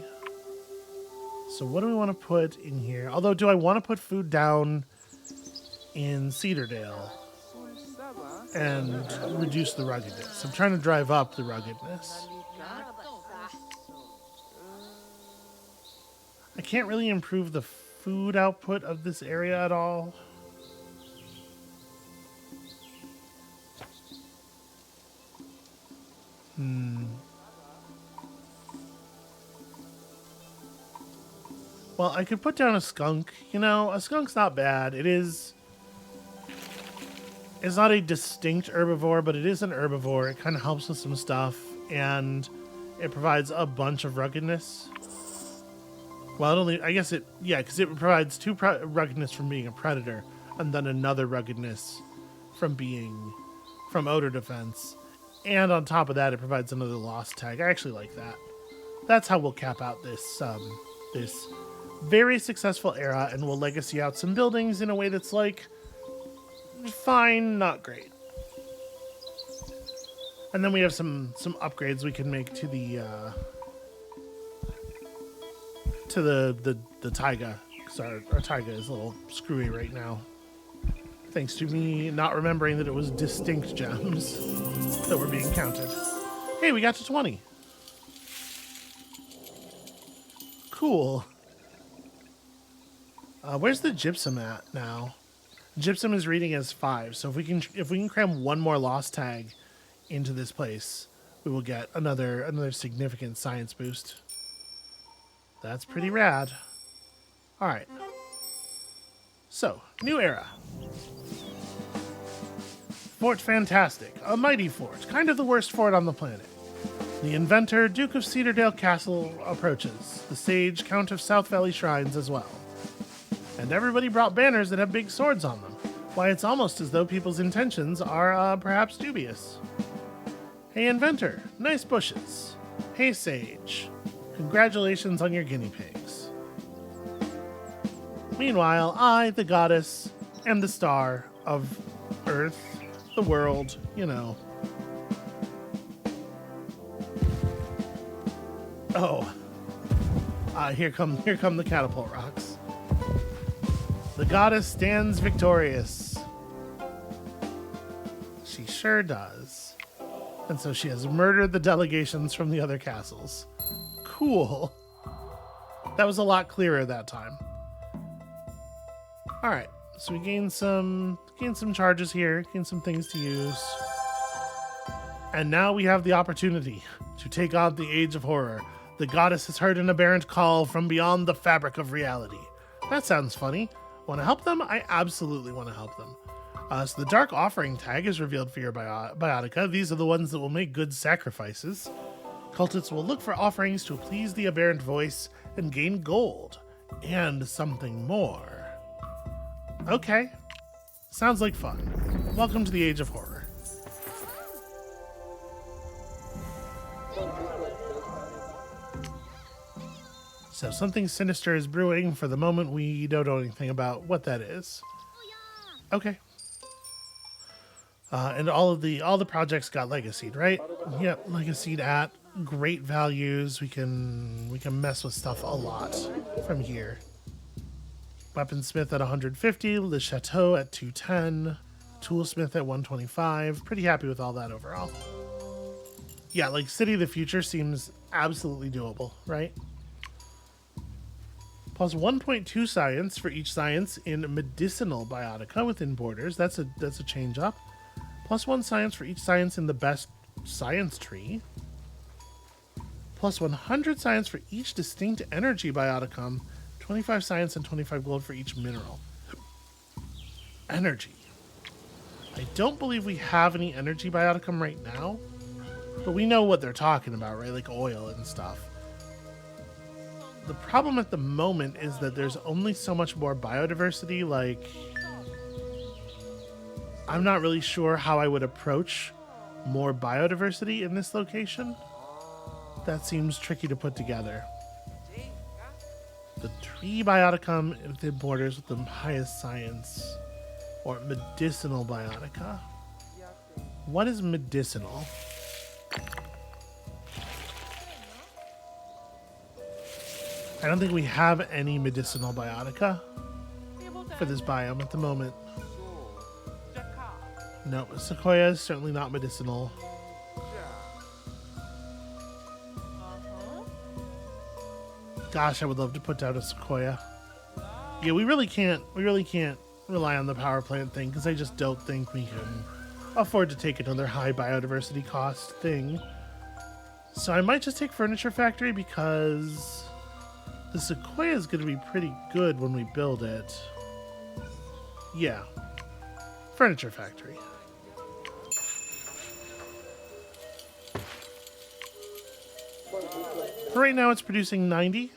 So what do we want to put in here? Although, do I want to put food down in Cedardale and reduce the ruggedness. I'm trying to drive up the ruggedness. I can't really improve the food output of this area at all. Well, I could put down a skunk. You know, a skunk's not bad. It's not a distinct herbivore, but it is an herbivore. It kind of helps with some stuff, and it provides a bunch of ruggedness. Well, because it provides two ruggedness from being a predator, and then another ruggedness from odor defense. And on top of that, it provides another lost tag. I actually like that. That's how we'll cap out this very successful era, and we'll legacy out some buildings in a way that's like fine, not great. And then we have some upgrades we can make to the taiga, because our taiga is a little screwy right now, thanks to me not remembering that it was distinct gems that were being counted. Hey, we got to 20. Cool. Where's the gypsum at now? Gypsum is reading as 5, so if we can cram one more lost tag into this place, we will get another significant science boost. That's pretty rad. All right. So, new era. Fort Fantastic, a mighty fort, kind of the worst fort on the planet. The inventor, Duke of Cedardale Castle, approaches. The sage, Count of South Valley Shrines as well. And everybody brought banners that have big swords on them. Why, it's almost as though people's intentions are perhaps dubious. Hey, inventor, nice bushes. Hey, sage, congratulations on your guinea pigs. Meanwhile, I, the goddess, am the star of Earth, the world, you know. Oh, here come the catapult rocks. The goddess stands victorious. She sure does. And so she has murdered the delegations from the other castles. Cool. That was a lot clearer that time. All right, so we gain some charges here, gain some things to use. And now we have the opportunity to take on the Age of Horror. The goddess has heard an aberrant call from beyond the fabric of reality. That sounds funny. Want to help them? I absolutely want to help them. So the Dark Offering tag is revealed for your Biotica. These are the ones that will make good sacrifices. Cultists will look for offerings to please the aberrant voice and gain gold. And something more. Okay. Sounds like fun. Welcome to the Age of Horror. So something sinister is brewing. For the moment, we don't know anything about what that is. Okay. And all the projects got legacied, right? Yep, legacied at great values. We can mess with stuff a lot from here. Weaponsmith at 150, Le Chateau at 210, Toolsmith at 125. Pretty happy with all that overall. Yeah, like City of the Future seems absolutely doable, right? Plus 1.2 science for each science in medicinal biotica within borders. That's a change up. Plus 1 science for each science in the best science tree. Plus 100 science for each distinct energy bioticum. 25 science and 25 gold for each mineral. Energy. I don't believe we have any energy bioticum right now, but we know what they're talking about, right? Like oil and stuff. The problem at the moment is that there's only so much more biodiversity. Like, I'm not really sure how I would approach more biodiversity in this location. That seems tricky to put together. The tree bioticum within borders with the highest science, or medicinal biotica. What is medicinal? I don't think we have any medicinal biotica for this biome at the moment. No, sequoia is certainly not medicinal. Gosh, I would love to put down a sequoia. Yeah, we really can't rely on the power plant thing because I just don't think we can afford to take another high biodiversity cost thing. So I might just take furniture factory because the sequoia is going to be pretty good when we build it. Yeah, furniture factory. For right now, it's producing 90.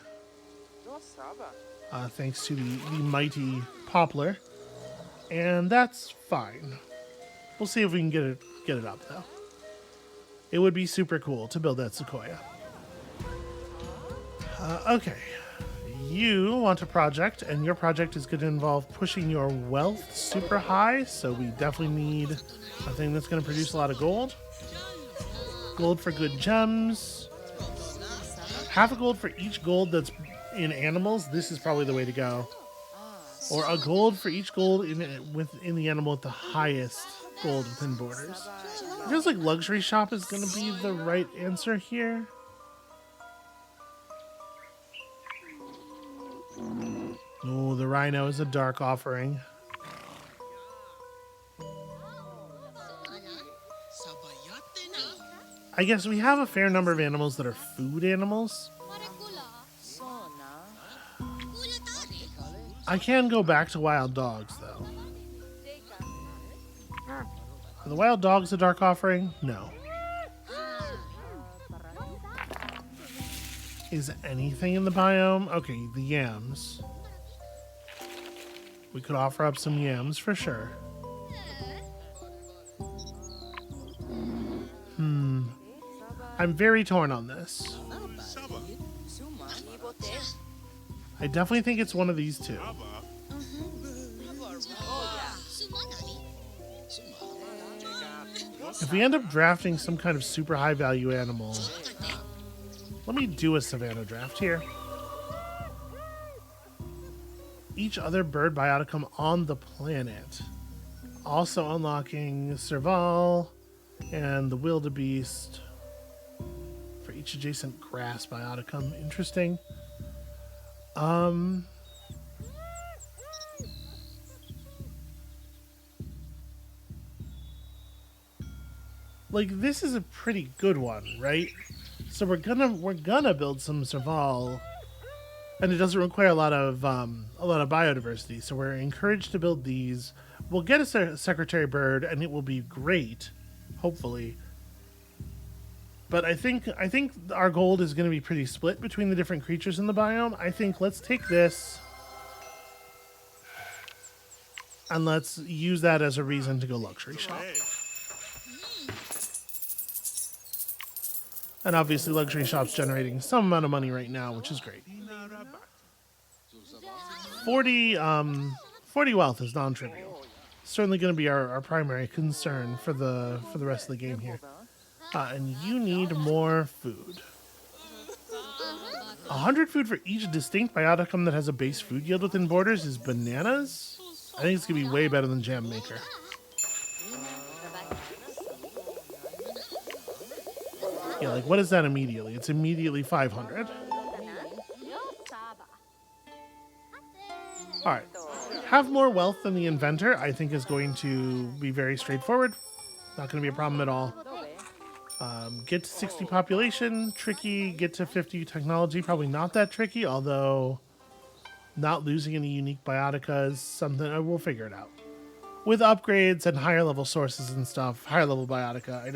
Thanks to the mighty poplar. And that's fine. We'll see if we can get it up, though. It would be super cool to build that sequoia. Okay. You want a project, and your project is going to involve pushing your wealth super high, so we definitely need a thing that's going to produce a lot of gold. Gold for good gems. Half a gold for each gold that's in animals. This is probably the way to go. Or a gold for each gold within the animal with the highest gold within borders. It feels like luxury shop is going to be the right answer here. Oh, the rhino is a dark offering. I guess we have a fair number of animals that are food animals. I can go back to wild dogs, though. Are the wild dogs a dark offering? No. Is anything in the biome? Okay, the yams. We could offer up some yams for sure. I'm very torn on this. I definitely think it's one of these two. If we end up drafting some kind of super high value animal, let me do a Savannah draft here. Each other bird bioticum on the planet. Also unlocking Serval and the wildebeest for each adjacent grass bioticum. Interesting. Like, this is a pretty good one, right? So we're gonna build some Serval, and it doesn't require a lot of biodiversity. So we're encouraged to build these. We'll get a secretary bird, and it will be great, hopefully. But I think our gold is going to be pretty split between the different creatures in the biome. I think let's take this and let's use that as a reason to go luxury shop. And obviously luxury shop's generating some amount of money right now, which is great. 40 wealth is non-trivial. Certainly going to be our primary concern for the rest of the game here. And you need more food. 100 food for each distinct bioticum that has a base food yield within borders is bananas. I think it's going to be way better than Jam Maker. Yeah, like what is that immediately? It's immediately 500. Alright. Have more wealth than the inventor, I think is going to be very straightforward. Not going to be a problem at all. Get to 60 population, tricky. Get to 50 technology, probably not that tricky, although not losing any unique biotica is something we'll figure it out. With upgrades and higher level sources and stuff, higher level biotica, I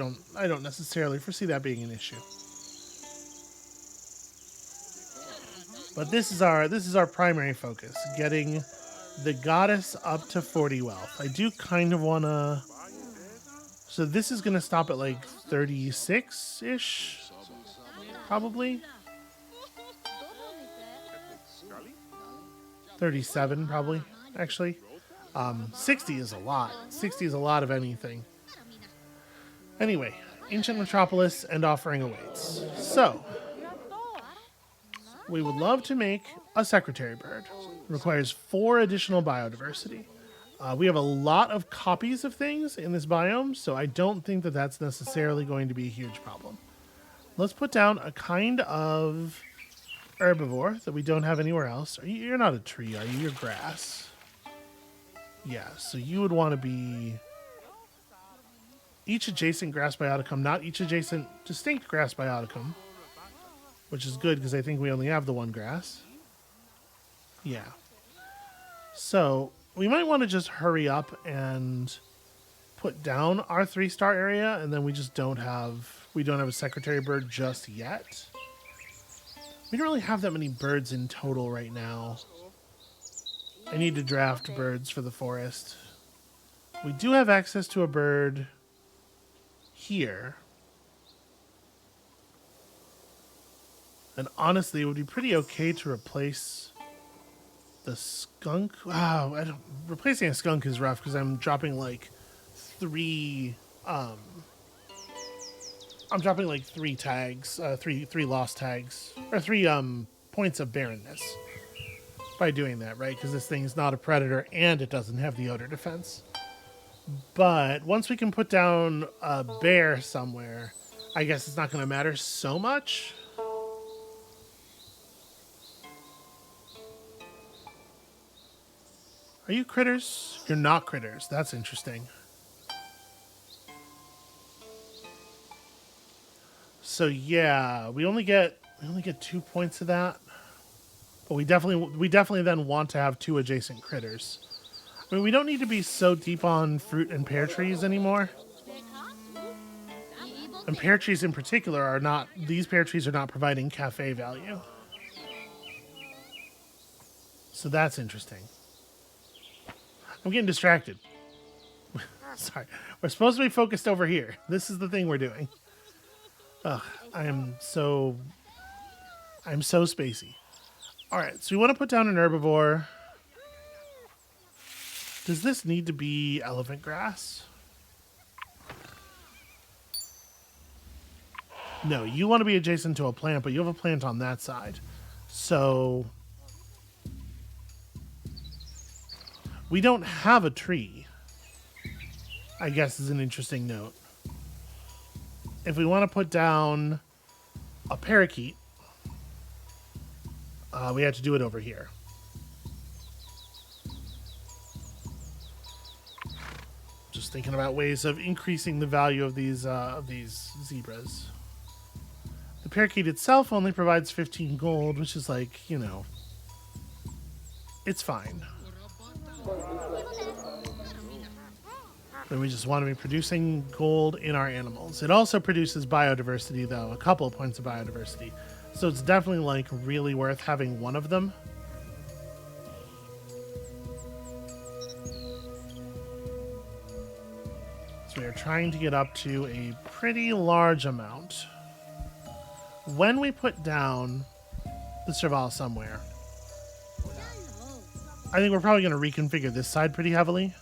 don't necessarily foresee that being an issue. But this is our primary focus, getting the goddess up to 40 wealth. I do kind of want to... So this is going to stop at like 36-ish, probably. 37, probably, actually. 60 is a lot. 60 is a lot of anything. Anyway, Ancient Metropolis and offering awaits. So, we would love to make a secretary bird. It requires 4 additional biodiversity. We have a lot of copies of things in this biome, so I don't think that that's necessarily going to be a huge problem. Let's put down a kind of herbivore that we don't have anywhere else. You're not a tree, are you? You're grass. Yeah, so you would want to be each adjacent grass bioticum, not each adjacent distinct grass bioticum, which is good because I think we only have the one grass. Yeah. So we might want to just hurry up and put down our 3-star area, and then we don't have a secretary bird just yet. We don't really have that many birds in total right now. I need to draft birds for the forest. We do have access to a bird here. And honestly, it would be pretty okay to replace the skunk. Wow, replacing a skunk is rough because I'm dropping like three tags, three lost tags, or 3 points of barrenness by doing that, right? Because this thing's not a predator and it doesn't have the odor defense. But once we can put down a bear somewhere, I guess it's not going to matter so much. Are you critters? You're not critters. That's interesting. So yeah, we only get 2 points of that. But we definitely then want to have 2 adjacent critters. I mean, we don't need to be so deep on fruit and pear trees anymore. And pear trees in particular these pear trees are not providing cafe value. So that's interesting. I'm getting distracted. Sorry. We're supposed to be focused over here. This is the thing we're doing. Ugh, I'm so spacey. Alright, so we want to put down an herbivore. Does this need to be elephant grass? No, you want to be adjacent to a plant, but you have a plant on that side. So we don't have a tree, I guess, is an interesting note. If we want to put down a parakeet, we have to do it over here. Just thinking about ways of increasing the value of these zebras. The parakeet itself only provides 15 gold, which is like, you know, it's fine. But we just want to be producing gold in our animals. It also produces biodiversity, though, a couple of points of biodiversity. So it's definitely like really worth having one of them. So we are trying to get up to a pretty large amount. When we put down the Serval somewhere, I think we're probably going to reconfigure this side pretty heavily.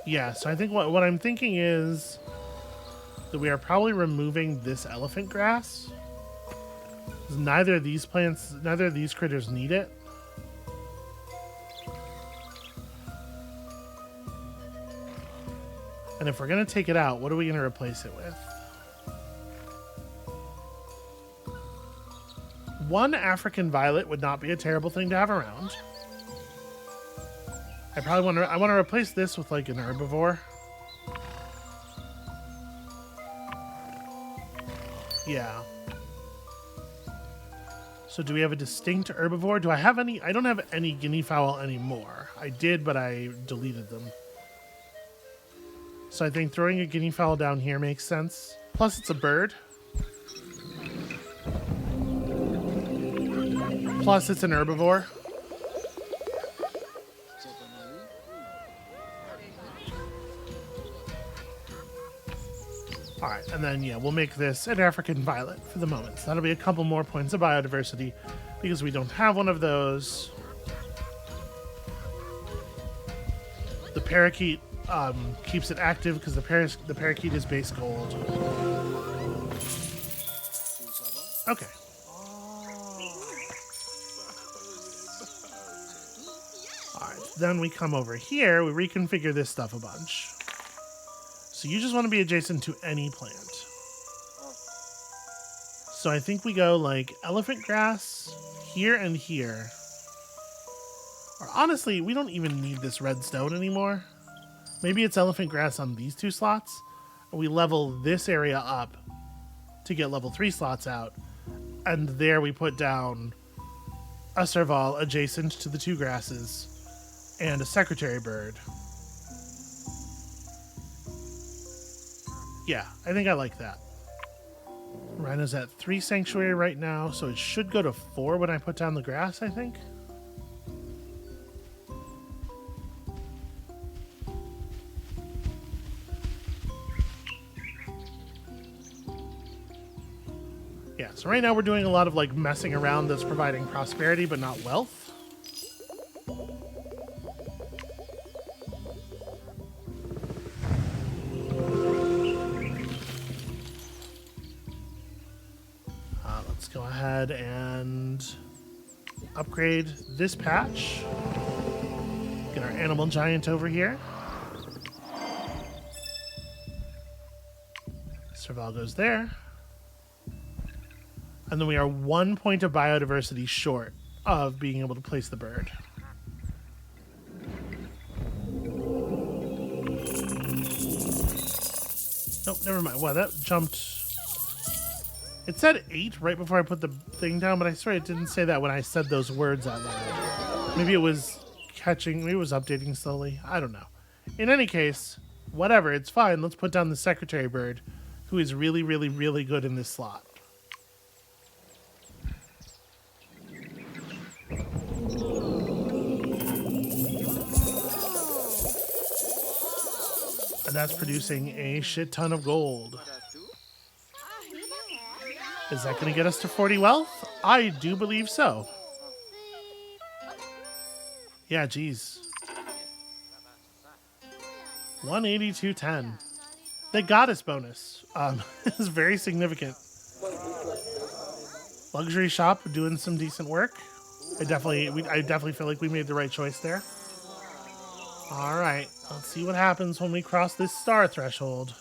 Yeah, so I think what I'm thinking is that we are probably removing this elephant grass. Neither of these critters need it. And if we're going to take it out, what are we going to replace it with? One African violet would not be a terrible thing to have around. I want to replace this with like an herbivore. Yeah. So do we have a distinct herbivore? Do I have any? I don't have any guinea fowl anymore. I did, but I deleted them. So I think throwing a guinea fowl down here makes sense. Plus it's a bird. Plus it's an herbivore. Alright, and then, yeah, we'll make this an African violet for the moment. So that'll be a couple more points of biodiversity because we don't have one of those. The parakeet keeps it active because the parakeet is base gold. Okay. All right. Then we come over here. We reconfigure this stuff a bunch. So you just want to be adjacent to any plant. So I think we go like elephant grass here and here. Or honestly, we don't even need this redstone anymore. Maybe it's elephant grass on these two slots. And we level this area up to get level 3 slots out. And there we put down a serval adjacent to the 2 grasses and a secretary bird. Yeah, I think I like that. Rhino's at 3 sanctuary right now, so it should go to 4 when I put down the grass, I think. Yeah, so right now we're doing a lot of like messing around that's providing prosperity but not wealth. Let's go ahead and upgrade this patch. Get our animal giant over here. Serval goes there. And then we are 1 point of biodiversity short of being able to place the bird. Nope, never mind. Wow, that jumped. It said 8 right before I put the thing down, but I swear it didn't say that when I said those words out loud. Maybe it was catching, maybe it was updating slowly. I don't know. In any case, whatever, it's fine. Let's put down the secretary bird, who is really, really, really good in this slot. And that's producing a shit ton of gold. Is that going to get us to 40 wealth? I do believe so. Yeah, geez. 182.10. The goddess bonus is very significant. Luxury shop doing some decent work. I definitely feel like we made the right choice there. All right, let's see what happens when we cross this star threshold.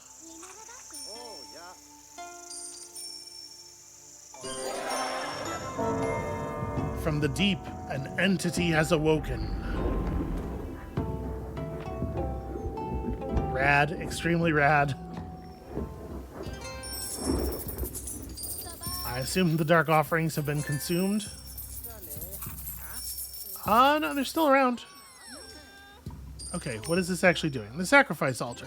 From the deep, an entity has awoken. Rad, extremely rad. I assume the dark offerings have been consumed. No, they're still around. Okay, what is this actually doing? The sacrifice altar.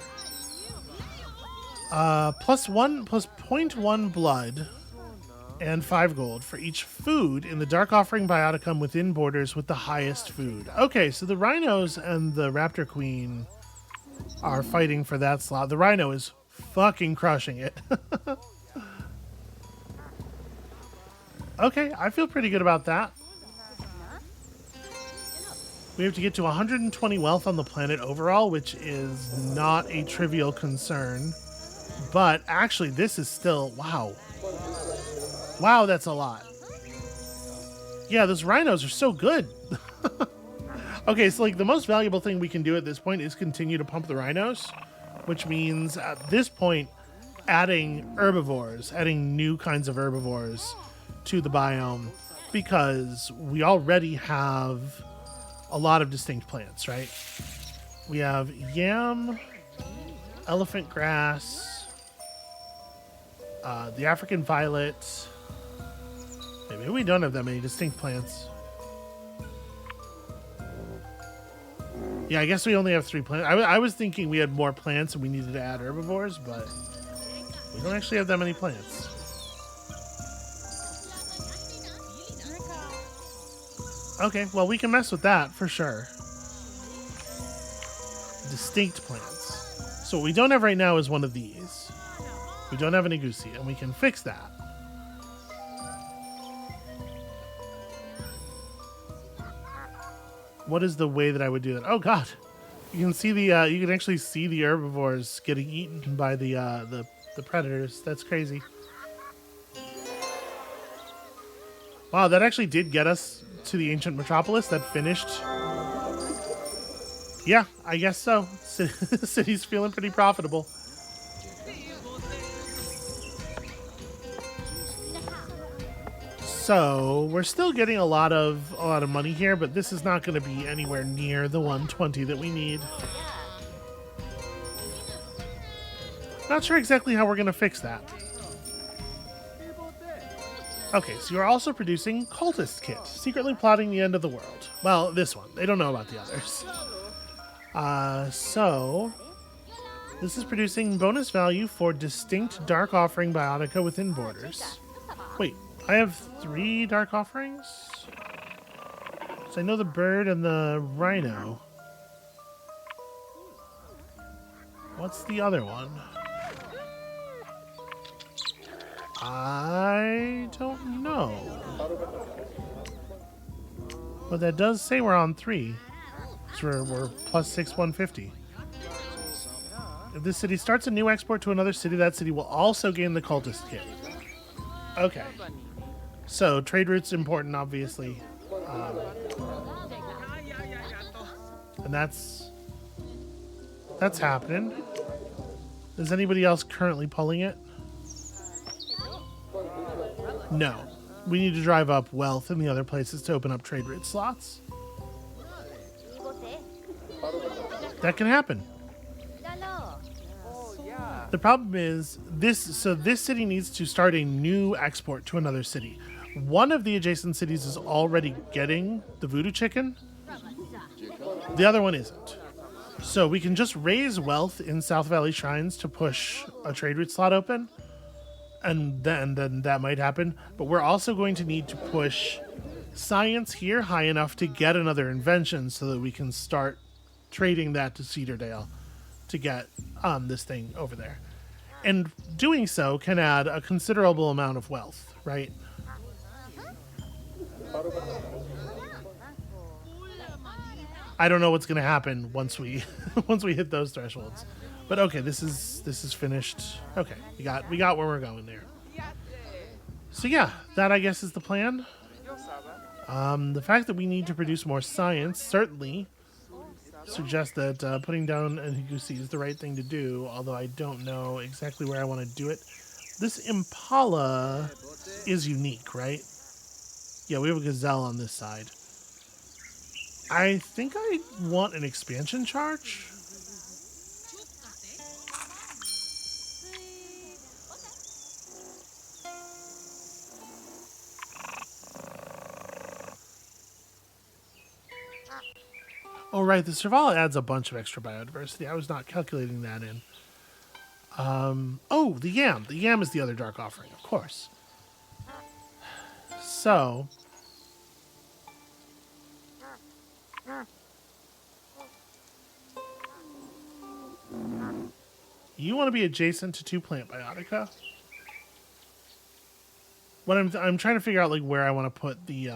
Plus 0.1 blood and 5 gold for each food in the Dark Offering Bioticum within borders with the highest food. Okay, so the rhinos and the raptor queen are fighting for that slot. The rhino is fucking crushing it. Okay, I feel pretty good about that. We have to get to 120 wealth on the planet overall, which is not a trivial concern. But actually, this is still... Wow. Wow, that's a lot. Yeah, those rhinos are so good. Okay, so like the most valuable thing we can do at this point is continue to pump the rhinos, which means at this point, adding herbivores, adding new kinds of herbivores to the biome, because we already have a lot of distinct plants, right? We have yam, elephant grass, the African violet. Maybe we don't have that many distinct plants. Yeah, I guess we only have 3 plants. I was thinking we had more plants and we needed to add herbivores, but we don't actually have that many plants. Okay, well, we can mess with that for sure. Distinct plants. So what we don't have right now is one of these. We don't have an Igusi, and we can fix that. What is the way that I would do that? Oh God, you can see the you can actually see the herbivores getting eaten by the predators. That's crazy. Wow, that actually did get us to the ancient metropolis. That finished. Yeah, I guess so. City's feeling pretty profitable. So we're still getting a lot of money here, but this is not going to be anywhere near the 120 that we need. Not sure exactly how we're going to fix that. Okay, so you're also producing Cultist Kit, secretly plotting the end of the world. Well, this one. They don't know about the others. So this is producing bonus value for distinct Dark Offering Biotica within borders. Wait, I have 3 Dark Offerings? So I know the bird and the rhino. What's the other one? I don't know. But that does say we're on 3. So we're plus 6, 150. If this city starts a new export to another city, that city will also gain the cultist kit. Okay. So trade route's important, obviously. And that's happening. Is anybody else currently pulling it? No. We need to drive up wealth in the other places to open up trade route slots. That can happen. The problem is this city needs to start a new export to another city. One of the adjacent cities is already getting the voodoo chicken. The other one isn't. So we can just raise wealth in South Valley Shrines to push a trade route slot open. And then that might happen. But we're also going to need to push science here high enough to get another invention so that we can start trading that to Cedardale to get this thing over there. And doing so can add a considerable amount of wealth, right? I don't know what's going to happen once we once we hit those thresholds. But okay, this is finished. Okay, we got where we're going there. So yeah, that I guess is the plan. The fact that we need to produce more science certainly suggests that putting down an Higusi is the right thing to do, although I don't know exactly where I want to do it. This Impala is unique, right? Yeah, we have a gazelle on this side. I think I want an expansion charge. Oh, right. The Servala adds a bunch of extra biodiversity. I was not calculating that in. Oh, the yam. The yam is the other dark offering, of course. So, you want to be adjacent to 2 plant biotica? What I'm trying to figure out like where I want to put the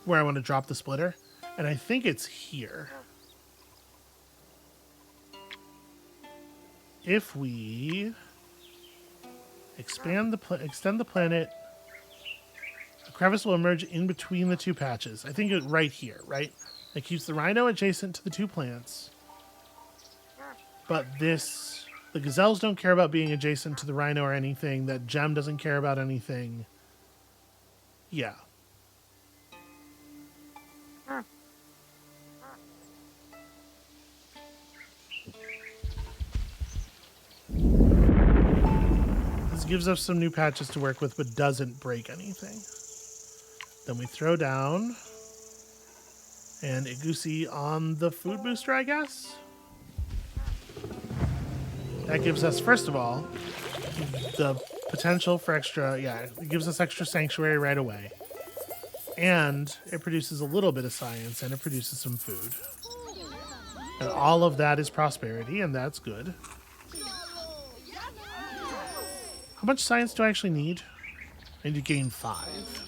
where I want to drop the splitter, and I think it's here. If we extend the planet, a crevice will emerge in between the 2 patches. I think it right here, right? It keeps the rhino adjacent to the 2 plants. But the gazelles don't care about being adjacent to the rhino or anything. That gem doesn't care about anything. Yeah. This gives us some new patches to work with, but doesn't break anything. Then we throw down an Igusi on the food booster, I guess. That gives us, first of all, the potential for extra, it gives us extra sanctuary right away. And it produces a little bit of science, and it produces some food. And all of that is prosperity, and that's good. How much science do I actually need? I need to gain 5.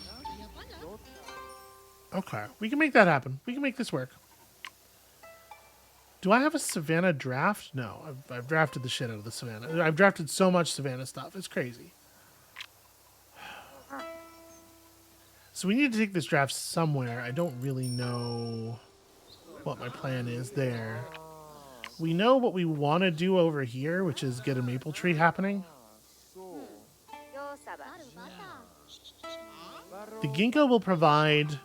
Okay, we can make that happen. We can make this work. Do I have a Savannah draft? No, I've drafted the shit out of the Savannah. I've drafted so much Savannah stuff. It's crazy. So we need to take this draft somewhere. I don't really know what my plan is there. We know what we want to do over here, which is get a maple tree happening. The ginkgo will provide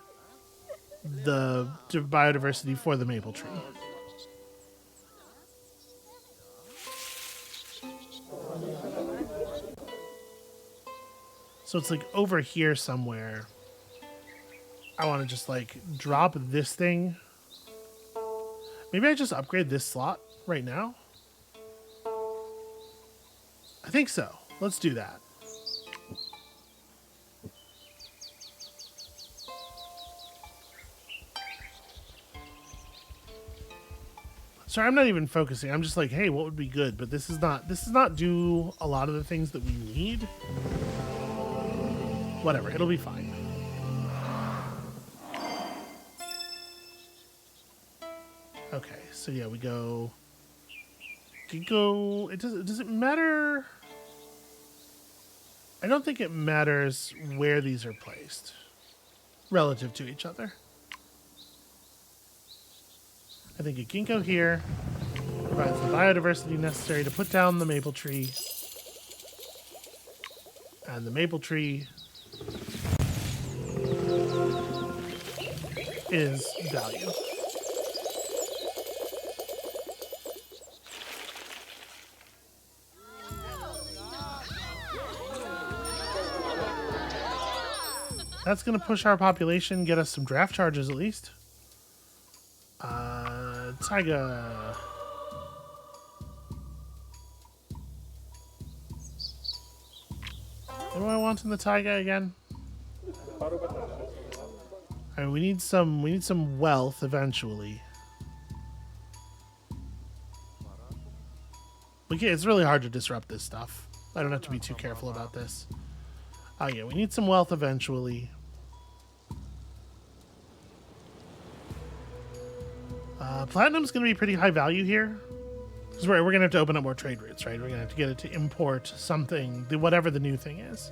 the biodiversity for the maple tree. So it's like over here somewhere. I want to just like drop this thing. Maybe I just upgrade this slot right now. I think so. Let's do that. Sorry, I'm not even focusing. I'm just like, hey, what would be good? But this is not do a lot of the things that we need. Whatever, it'll be fine. Okay, so yeah, we go. Ginkgo. Does it matter? I don't think it matters where these are placed relative to each other. I think a ginkgo here provides the biodiversity necessary to put down the maple tree. And the maple tree is value. That's going to push our population, get us some draft charges at least. Taiga. What do I want in the taiga again? I mean, we need some wealth eventually. It's really hard to disrupt this stuff. I don't have to be too careful about this. Oh yeah, we need some wealth eventually. Platinum's going to be pretty high value here. Because we're going to have to open up more trade routes, right? We're going to have to get it to import something, whatever the new thing is.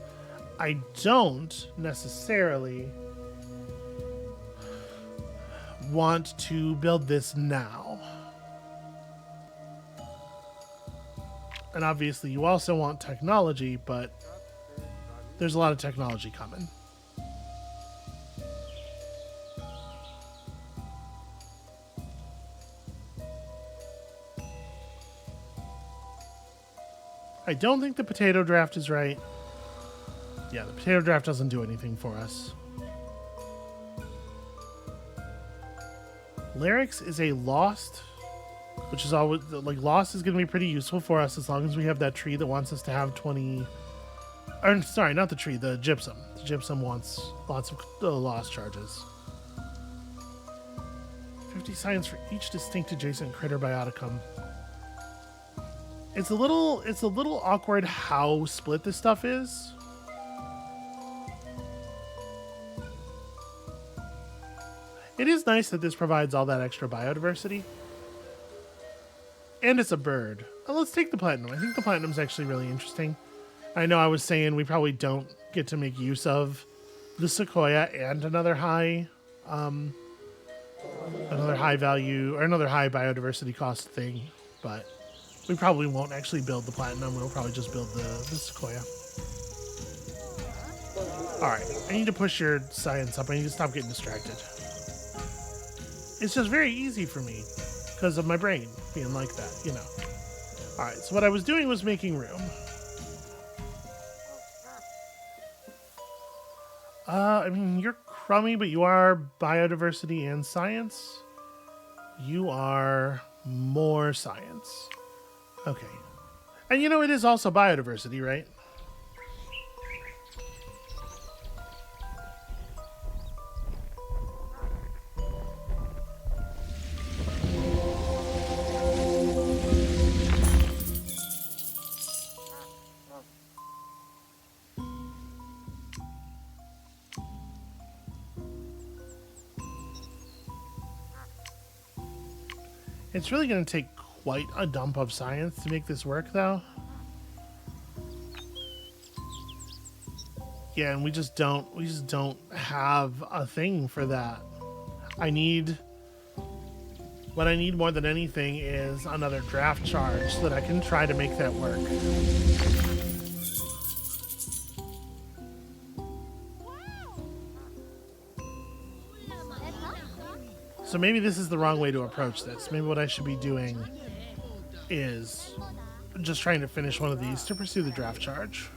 I don't necessarily want to build this now. And obviously you also want technology, but there's a lot of technology coming. I don't think the potato draft is right. Yeah, the potato draft doesn't do anything for us. Larix is a lost, which is always, like, lost is going to be pretty useful for us as long as we have that tree that wants us to have 20... Or, sorry, not the tree, the gypsum. The gypsum wants lots of lost charges. 50 science for each distinct adjacent critter bioticum. It's a little awkward how split this stuff is. It is nice that this provides all that extra biodiversity. And it's a bird. Let's take the platinum. I think the platinum's actually really interesting. I know I was saying we probably don't get to make use of the sequoia and another high value or another high biodiversity cost thing, but we probably won't actually build the platinum. We'll probably just build the sequoia. All right, I need to push your science up. I need to stop getting distracted. It's just very easy for me because of my brain being like that, you know. All right, so what I was doing was making room. I mean, you're crummy, but you are biodiversity and science. You are more science. Okay. And you know, it is also biodiversity, right? It's really going to take quite a dump of science to make this work, though. Yeah, and we just don't have a thing for that. I need what I need more than anything is another draft charge so that I can try to make that work. So maybe this is the wrong way to approach this. Maybe what I should be doing is just trying to finish one of these to pursue the draft charge.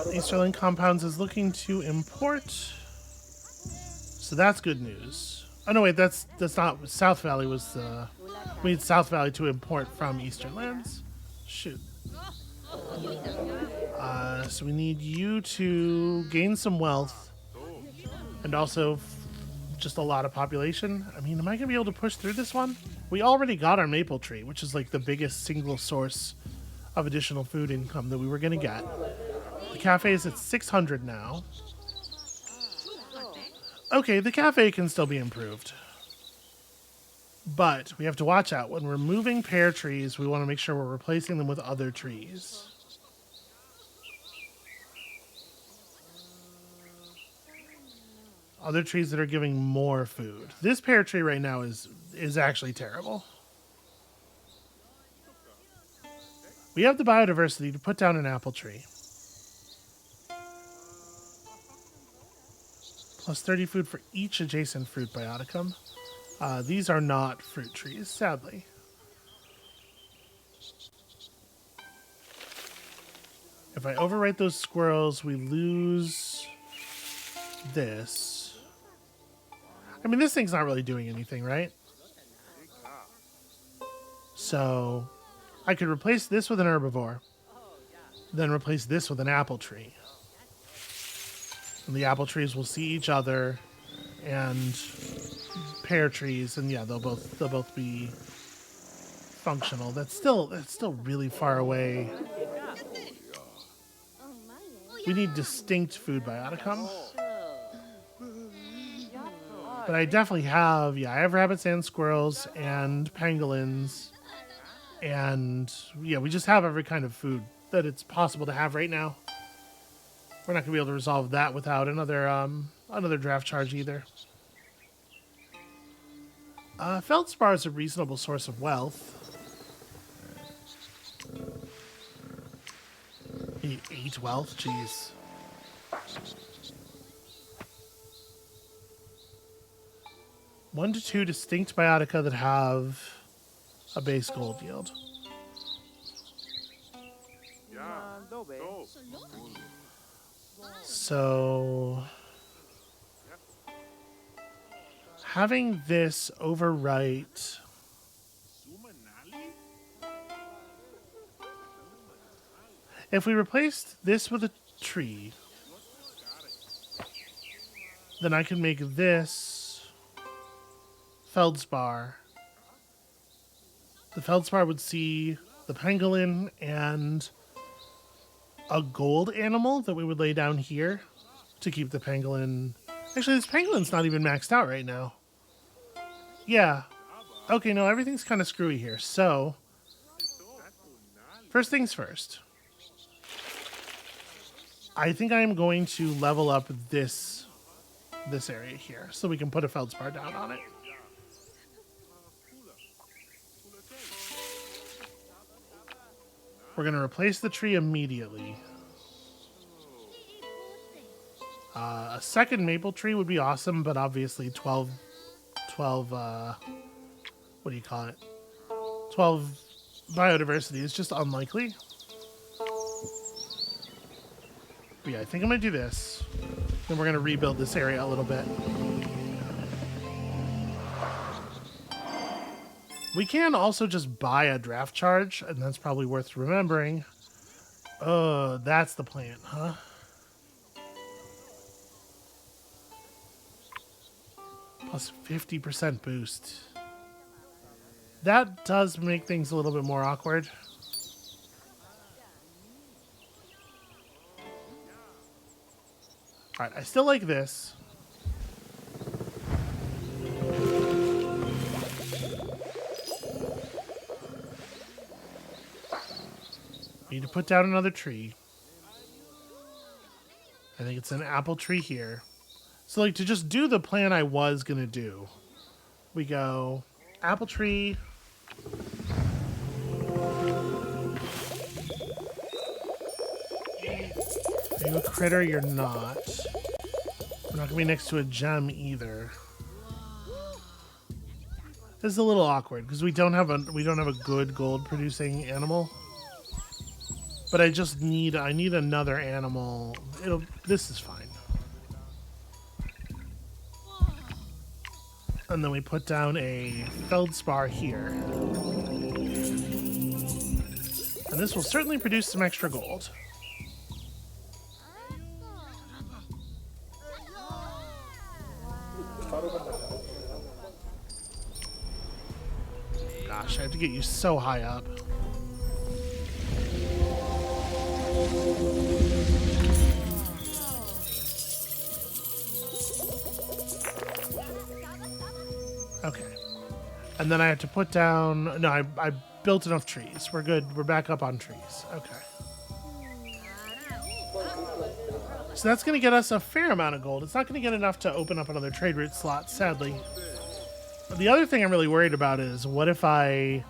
Easterland Compounds is looking to import, so that's good news. Oh no, wait, that's not South Valley. Was the we need South Valley to import from Easternlands? Shoot. So we need you to gain some wealth and also just a lot of population. I mean, am I gonna be able to push through this one? We already got our maple tree, which is like the biggest single source of additional food income that we were gonna get. The cafe is at 600 now. Okay, the cafe can still be improved. But we have to watch out. When we're moving pear trees, we want to make sure we're replacing them with other trees. Other trees that are giving more food. This pear tree right now is actually terrible. We have the biodiversity to put down an apple tree. Plus 30 food for each adjacent fruit bioticum. These are not fruit trees, sadly. If I overwrite those squirrels, we lose this. I mean, this thing's not really doing anything, right? So I could replace this with an herbivore, then replace this with an apple tree. And the apple trees will see each other, and pear trees, and yeah, they'll both be functional. That's still really far away. We need distinct food bioticum. But I definitely have, I have rabbits and squirrels and pangolins. And yeah, we just have every kind of food that it's possible to have right now. We're not going to be able to resolve that without another draft charge either. Feldspar is a reasonable source of wealth. You need 8 wealth? Jeez. One to 2 distinct biotica that have a base gold yield. So having this overwrite if we replaced this with a tree, then I can make this feldspar. The feldspar would see the pangolin and a gold animal that we would lay down here to keep the pangolin. Actually, this pangolin's not even maxed out right now. Yeah. Okay, no, everything's kind of screwy here. So, first things first. I think I am going to level up this area here so we can put a feldspar down on it. We're going to replace the tree immediately. A second maple tree would be awesome, but obviously 12, what do you call it? 12 biodiversity is just unlikely. But yeah, I think I'm going to do this. Then we're going to rebuild this area a little bit. We can also just buy a draft charge, and that's probably worth remembering. Oh, that's the plan, huh? Plus 50% boost. That does make things a little bit more awkward. All right, I still like this. Need to put down another tree. I think it's an apple tree here. So, like, to just do the plan I was going to do, we go apple tree. Are you a critter? You're not. We're not going to be next to a gem either. This is a little awkward because we don't have a good gold producing animal. But I need another animal. This is fine. And then we put down a feldspar here. And this will certainly produce some extra gold. Gosh, I have to get you so high up. Okay. And then I have to put down... No, I built enough trees. We're good. We're back up on trees. Okay. So that's going to get us a fair amount of gold. It's not going to get enough to open up another trade route slot, sadly. But the other thing I'm really worried about is what if the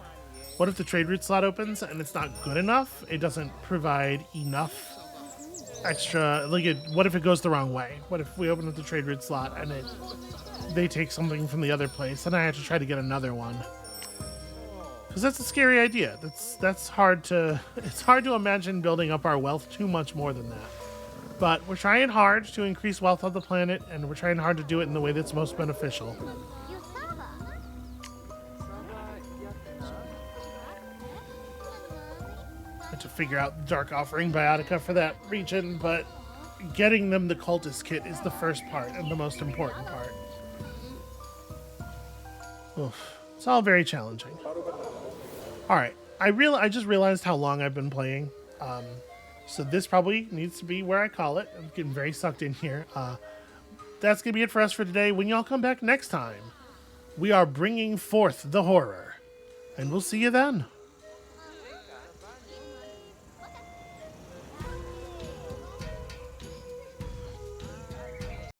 trade route slot opens and it's not good enough? It doesn't provide enough extra... what if it goes the wrong way? What if we open up the trade route slot and they take something from the other place and I have to try to get another one? Because that's a scary idea. That's hard to... It's hard to imagine building up our wealth too much more than that. But we're trying hard to increase wealth on the planet, and we're trying hard to do it in the way that's most beneficial. I have to figure out Dark Offering Biotica for that region, but getting them the Cultist Kit is the first part and the most important part. Oof. It's all very challenging. Alright, I just realized how long I've been playing. So this probably needs to be where I call it. I'm getting very sucked in here. That's going to be it for us for today. When y'all come back next time, we are bringing forth the horror. And we'll see you then.